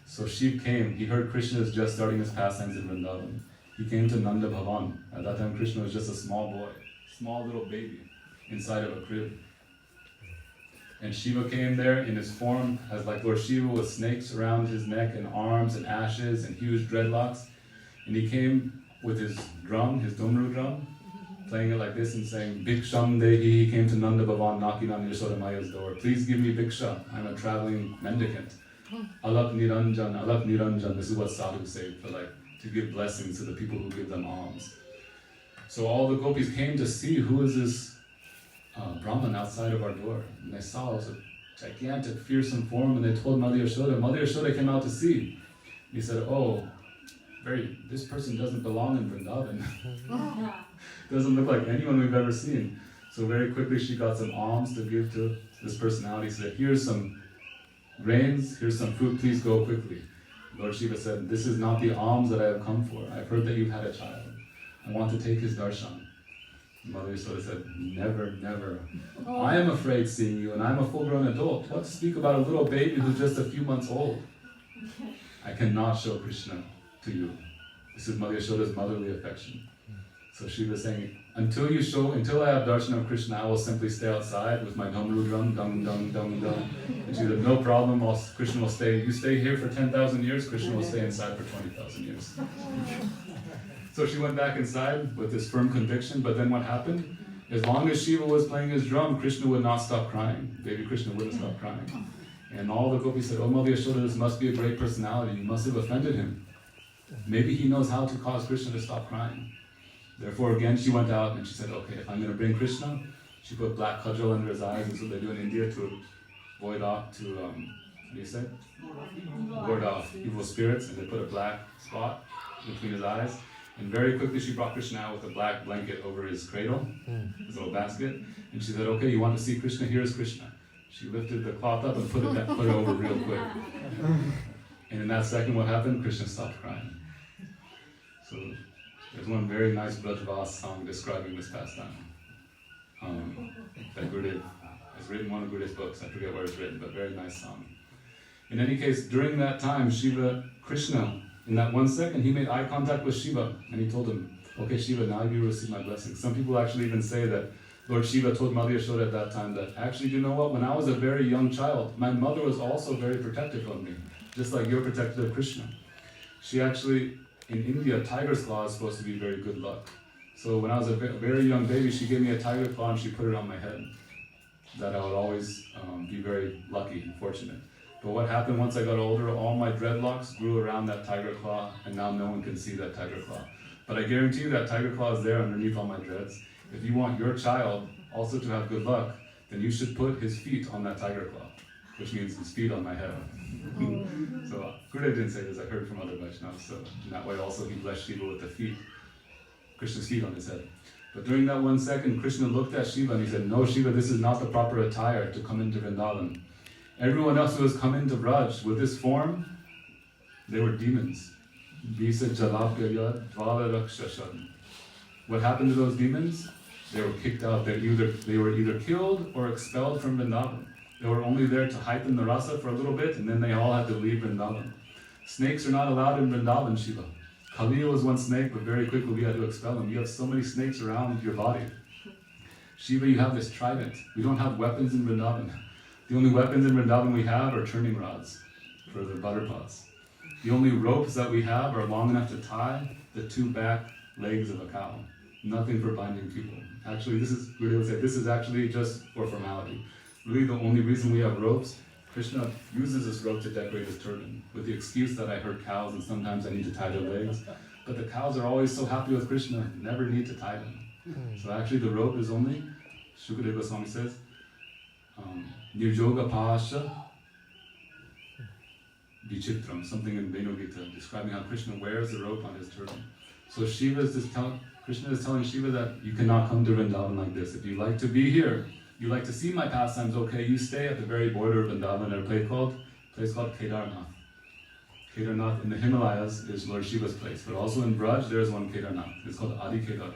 Speaker 1: So Shiva came, he heard Krishna is just starting his pastimes in Vrindavan. He came to Nanda Bhavan. At that time Krishna was just a small boy, small little baby, inside of a crib. And Shiva came there in his form as like Lord Shiva with snakes around his neck and arms and ashes and huge dreadlocks. And he came with his drum, his Dumru drum, playing it like this and saying, Bhiksham Dehi. He came to Nanda Bhavan knocking on Yashoda Maya's door. Please give me Bhiksha. I'm a traveling mendicant. Alak Niranjan. This is what sadhus say to give blessings to the people who give them alms. So all the gopis came to see who is this Brahman outside of our door. And they saw it was a gigantic, fearsome form, and they told Mother Yashoda. Mother Yashoda came out to see. He said, oh, this person doesn't belong in Vrindavan. Doesn't look like anyone we've ever seen. So very quickly she got some alms to give to this personality. She said, here's some grains, here's some fruit, please go quickly. Lord Shiva said, this is not the alms that I have come for. I've heard that you've had a child. I want to take his darshan. Mother Yashoda said, never, never. I am afraid seeing you, and I'm a full-grown adult. What to speak about a little baby who's just a few months old? I cannot show Krishna to you. This is Mother Yashoda's motherly affection. So Shiva was saying, until I have darshan of Krishna, I will simply stay outside with my Dhamru drum, dum, dum, dum, dum. And she said, no problem, Krishna will stay. You stay here for 10,000 years, Krishna will stay inside for 20,000 years. So she went back inside with this firm conviction, but then what happened? As long as Shiva was playing his drum, Krishna would not stop crying. Baby Krishna wouldn't stop crying. And all the gopis said, "Oh, Mother Yashoda, this must be a great personality. You must have offended him. Maybe he knows how to cause Krishna to stop crying." Therefore, again, she went out and she said, "Okay, if I'm going to bring Krishna," she put black kajal under his eyes. That's what they do in India to ward off evil spirits, and they put a black spot between his eyes. And very quickly she brought Krishna out with a black blanket over his cradle, his little basket, and she said, "Okay, you want to see Krishna? Here is Krishna." She lifted the cloth up and put it over real quick. And in that second, what happened? Krishna stopped crying. So there's one very nice Brajavas song describing this pastime. That Gurudev has written, one of Gurudev's books. I forget where it's written, but very nice song. In any case, during that time, Krishna, in that 1 second, he made eye contact with Shiva, and he told him, "Okay, Shiva, now you receive my blessing." Some people actually even say that Lord Shiva told Mother Yashoda at that time that, "Actually, you know what? When I was a very young child, my mother was also very protective of me, just like you're protective of Krishna." She actually, in India, tiger's claw is supposed to be very good luck. So when I was a very young baby, she gave me a tiger claw and she put it on my head, that I would always be very lucky and fortunate. But what happened once I got older, all my dreadlocks grew around that tiger claw, and now no one can see that tiger claw. But I guarantee you that tiger claw is there underneath all my dreads. If you want your child also to have good luck, then you should put his feet on that tiger claw, which means his feet on my head. So Gurudev didn't say this, I heard from other Vaishnavas, so in that way also he blessed Shiva with the feet, Krishna's feet on his head. But during that 1 second, Krishna looked at Shiva and he said, "No, Shiva, this is not the proper attire to come into Vrindavan. Everyone else who has come into Braj with this form, they were demons." What happened to those demons? They were kicked out. They were either killed or expelled from Vrindavan. They were only there to heighten the rasa for a little bit, and then they all had to leave Vrindavan. Snakes are not allowed in Vrindavan, Shiva. Kaliya was one snake, but very quickly we had to expel him. You have so many snakes around your body. Shiva, you have this trident. We don't have weapons in Vrindavan. The only weapons in Vrindavan we have are turning rods for the butter pots. The only ropes that we have are long enough to tie the 2 back legs of a cow. Nothing for binding people. Actually, Gurudev would say, this is actually just for formality. Really, the only reason we have ropes, Krishna uses this rope to decorate his turban, with the excuse that I hurt cows and sometimes I need to tie their legs. But the cows are always so happy with Krishna, never need to tie them. So actually the rope is only, Shukadeva Goswami says, Nirjoga Pasha Vichitram, something in Venu Gita, describing how Krishna wears the rope on his turban. So Krishna is telling Shiva that you cannot come to Vrindavan like this. If you like to be here, you like to see my pastimes, okay, you stay at the very border of Vrindavan at a place called Kedarnath. Kedarnath in the Himalayas is Lord Shiva's place, but also in Braj there is one Kedarnath. It's called Adi Kedar.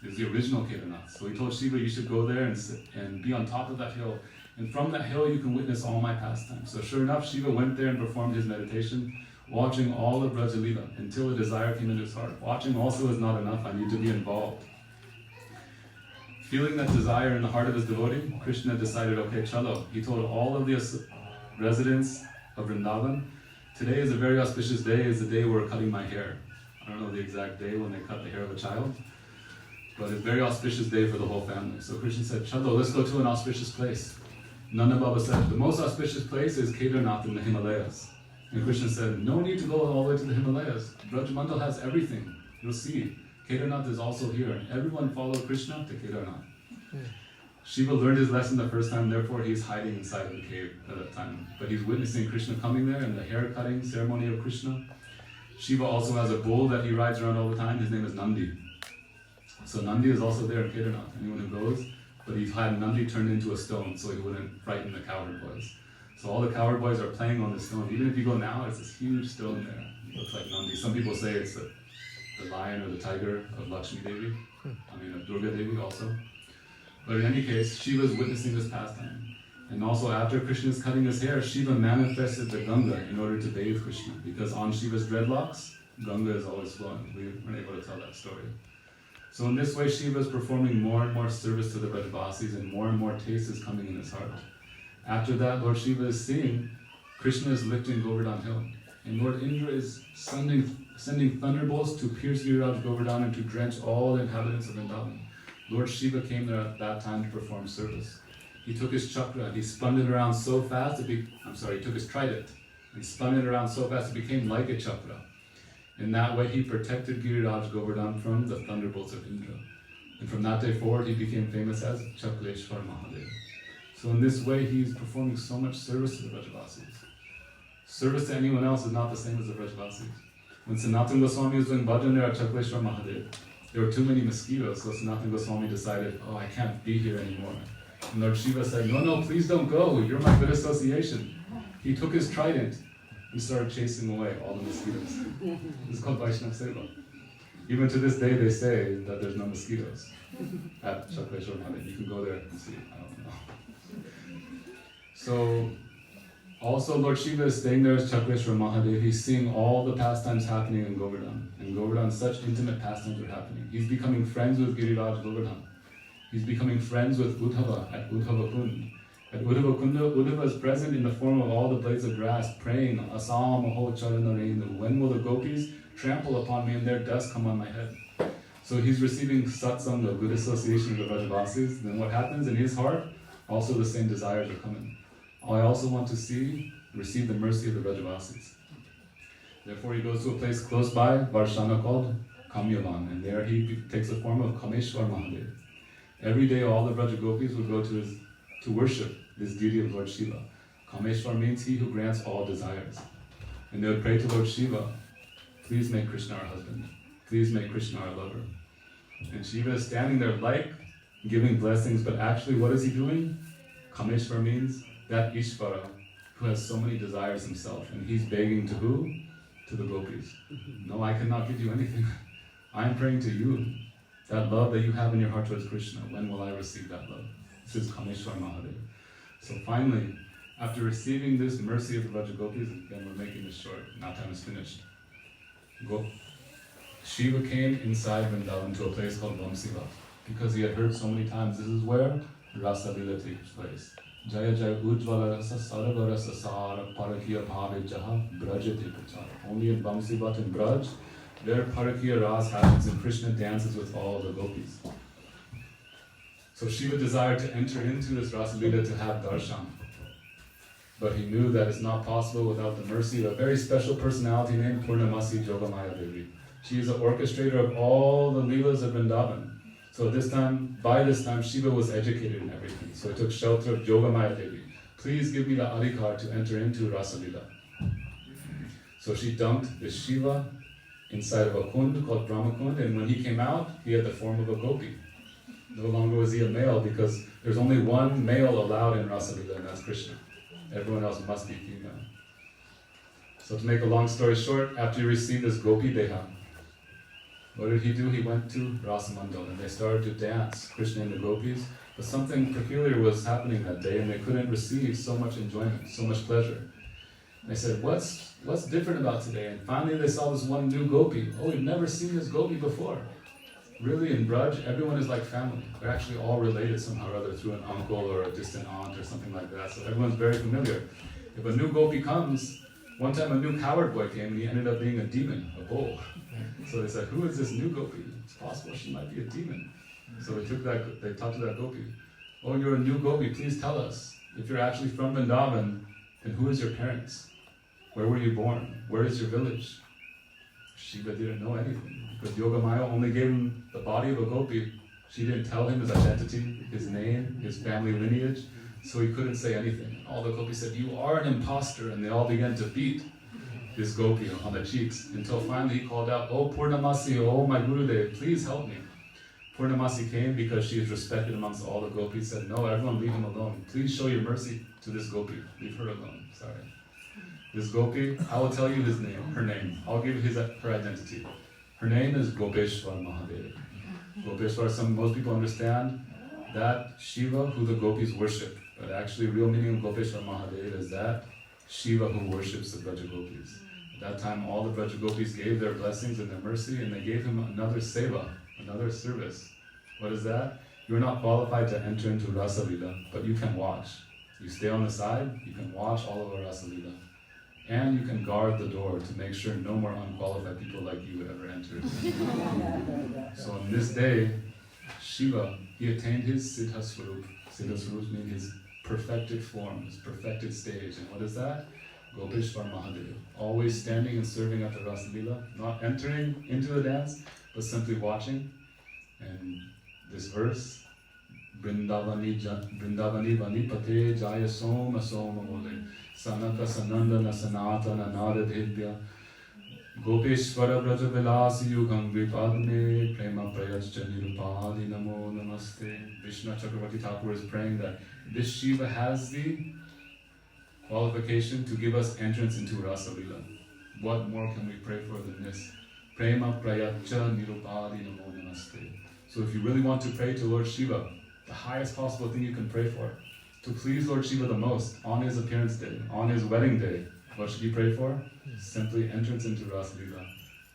Speaker 1: It's the original Kedarnath. So he told Shiva you should go there and be on top of that hill. And from that hill you can witness all my pastimes. So sure enough, Shiva went there and performed his meditation, watching all of Brajalila until a desire came into his heart. Watching also is not enough, I need to be involved. Feeling that desire in the heart of his devotee, Krishna decided, okay, chalo. He told all of the residents of Vrindavan, today is a very auspicious day, is the day we're cutting my hair. I don't know the exact day when they cut the hair of a child, but it's a very auspicious day for the whole family. So Krishna said, chalo, let's go to an auspicious place. Nanda Baba said, the most auspicious place is Kedarnath in the Himalayas. And Krishna said, no need to go all the way to the Himalayas. Brajmandal has everything. You'll see. Kedarnath is also here. And everyone followed Krishna to Kedarnath. Shiva learned his lesson the first time, therefore he's hiding inside the cave at that time. But he's witnessing Krishna coming there and the hair cutting ceremony of Krishna. Shiva also has a bull that he rides around all the time. His name is Nandi. So Nandi is also there in Kedarnath. Anyone who goes, but he's had Nandi turned into a stone so he wouldn't frighten the cowherd boys. So all the cowherd boys are playing on this stone. Even if you go now, it's this huge stone there. It looks like Nandi. Some people say it's the lion or the tiger of Lakshmi Devi. Of Durga Devi also. But in any case, Shiva is witnessing this pastime. And also after Krishna is cutting his hair, Shiva manifested the Ganga in order to bathe Krishna. Because on Shiva's dreadlocks, Ganga is always flowing. We weren't able to tell that story. So in this way, Shiva is performing more and more service to the Brajavasis and more taste is coming in his heart. After that, Lord Shiva is seeing Krishna is lifting Govardhan hill. And Lord Indra is sending sending thunderbolts to pierce Giriraj Govardhan and to drench all the inhabitants of Vrindavan. Lord Shiva came there at that time to perform service. He took his chakra and he spun it around so fast, he took his trident and he spun it around so fast it became like a chakra. In that way he protected Giriraj Govardhan from the thunderbolts of Indra. And from that day forward he became famous as Chakleshwar Mahadev. So in this way he is performing so much service to the Vrajavasis. Service to anyone else is not the same as the Vrajavasis. When Sanatana Goswami was doing bhajan there at Chakleshwar Mahadev, there were too many mosquitoes, so Sanatana Goswami decided, I can't be here anymore. And Lord Shiva said, no, please don't go, you're my good association. He took his trident and started chasing away all the mosquitoes. This is called Vaishnava Seva. Even to this day they say that there's no mosquitoes at Chakleshwar Mahadev. You can go there and see, I don't know. So, also Lord Shiva is staying there as Chakleshwar Mahadev. He's seeing all the pastimes happening in Govardhan. In Govardhan, such intimate pastimes are happening. He's becoming friends with Giriraj Govardhan. He's becoming friends with Uddhava at Uddhava Kund. At Uddhava Kunda, Uddhava is present in the form of all the blades of grass, praying, Asam Aho Charanarenu. When will the gopis trample upon me and their dust come on my head? So he's receiving satsanga, good association with the Vrajavasis. Then what happens in his heart? Also the same desires are coming. I also want to receive the mercy of the Vrajavasis. Therefore he goes to a place close by, Varshana, called Kamyavan, and there he takes the form of Kameshwar Mahadev. Every day all the Vrajagopis would go to worship this deity of Lord Shiva. Kameshwar means he who grants all desires. And they would pray to Lord Shiva, please make Krishna our husband. Please make Krishna our lover. And Shiva is standing there like giving blessings, but actually what is he doing? Kameshwar means that Ishvara who has so many desires himself, and he's begging to who? To the gopis. No, I cannot give you anything. I am praying to you. That love that you have in your heart towards Krishna, when will I receive that love? This is Kameshwar Mahadev. So finally, after receiving this mercy of the Vrajagopis, again we're making this short, now time is finished. Shiva came inside Vrindavan to a place called Vamsiva, because he had heard so many times, this is where Rasa Lila takes place. Jaya Jaya Ujvala Rasa Sarava Rasa Sara Parakiya Bhave Jaha Brajate Prachara. Only in Vamsivat and Braj, there Parakiya Ras happens and Krishna dances with all the gopis. So Shiva desired to enter into this Rasa Lila to have darshan. But he knew that it's not possible without the mercy of a very special personality named Purnamasi Jogamaya Devi. She is the orchestrator of all the Leelas of Vrindavan. So by this time, Shiva was educated in everything. So he took shelter of Jogamaya Devi. Please give me the adhikar to enter into Rasa Lila. So she dumped the Shiva inside of a kund called Brahmakund, and when he came out, he had the form of a gopi. No longer was he a male, because there's only one male allowed in Rasa Lila, and that's Krishna. Everyone else must be female. So to make a long story short, after he received this gopi deha, what did he do? He went to Rasamandal and they started to dance, Krishna and the gopis. But something peculiar was happening that day and they couldn't receive so much enjoyment, so much pleasure. And they said, what's different about today? And finally they saw this one new gopi. Oh, we've never seen this gopi before. Really, in Braj, everyone is like family. They're actually all related somehow or other through an uncle or a distant aunt or something like that. So everyone's very familiar. If a new gopi comes, one time a new coward boy came and he ended up being a demon, a bull. So they said, who is this new gopi? It's possible she might be a demon. So they talked to that gopi. Oh, you're a new gopi, please tell us. If you're actually from Vrindavan, then who is your parents? Where were you born? Where is your village? Shiva didn't know anything, because Yogamaya only gave him the body of a gopi. She didn't tell him his identity, his name, his family lineage, so he couldn't say anything. All the gopis said, you are an imposter, and they all began to beat this gopi on the cheeks, until finally he called out, oh Purnamasi, oh my Gurudev, please help me. Purnamasi came because she is respected amongst all the gopis, said, no, everyone leave him alone. Please show your mercy to this gopi. Leave her alone. Sorry. This gopi, I will tell you her name. I'll give her identity. Her name is Gopeshwar Mahadev. Gopeshwar, most people understand that Shiva who the gopis worship, but actually real meaning of Gopeshwar Mahadev is that Shiva who worships the Vrajagopis. At that time all the Vrajagopis gave their blessings and their mercy, and they gave him another seva, another service. What is that? You're not qualified to enter into Rasa Lila, but you can watch. You stay on the side, you can watch all of our Rasa Lila. And you can guard the door to make sure no more unqualified people like you would ever enter. So on this day, Shiva, he attained his Siddha Swarup. Siddha Swarup means his perfected form, his perfected stage. And what is that? Gopeshwar Mahadev. Always standing and serving at the Rasa Leela, not entering into the dance, but simply watching. And this verse, Vrindavani Vani Pate Jaya Soma Soma Mole Sanaka Sanandana Sanatana Nadadhibya Gopeshwara Braja Vilasi Yugam Vipadme Prema Prayascha Nirupadi Namo Namaste. Vishnu Chakravarti Thakur is praying that this Shiva has the qualification to give us entrance into Rasa Leela. What more can we pray for than this? Prema Prayascha Nirupadi Namo Namaste. So if you really want to pray to Lord Shiva, the highest possible thing you can pray for, to please Lord Shiva the most on his appearance day, on his wedding day, what should you pray for? Simply entrance into Rasa Leela.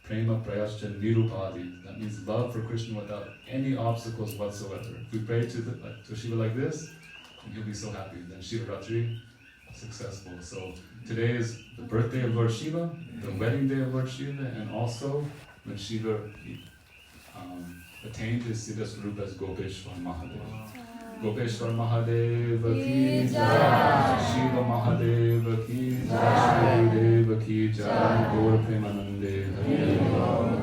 Speaker 1: Prema Prayascha Nirupadi. That means love for Krishna without any obstacles whatsoever. If we pray to Shiva like this, then he'll be so happy. Then Shivaratri, successful. So today is the birthday of Lord Shiva, the wedding day of Lord Shiva, and also when Shiva attained his Siddha Swarup as Gopeshwar Mahadev. Gopeshwar Mahadev ki jai, Shiva Mahadev ki jai, Shri Deva ki jai, Gaur Premanande Hari Om.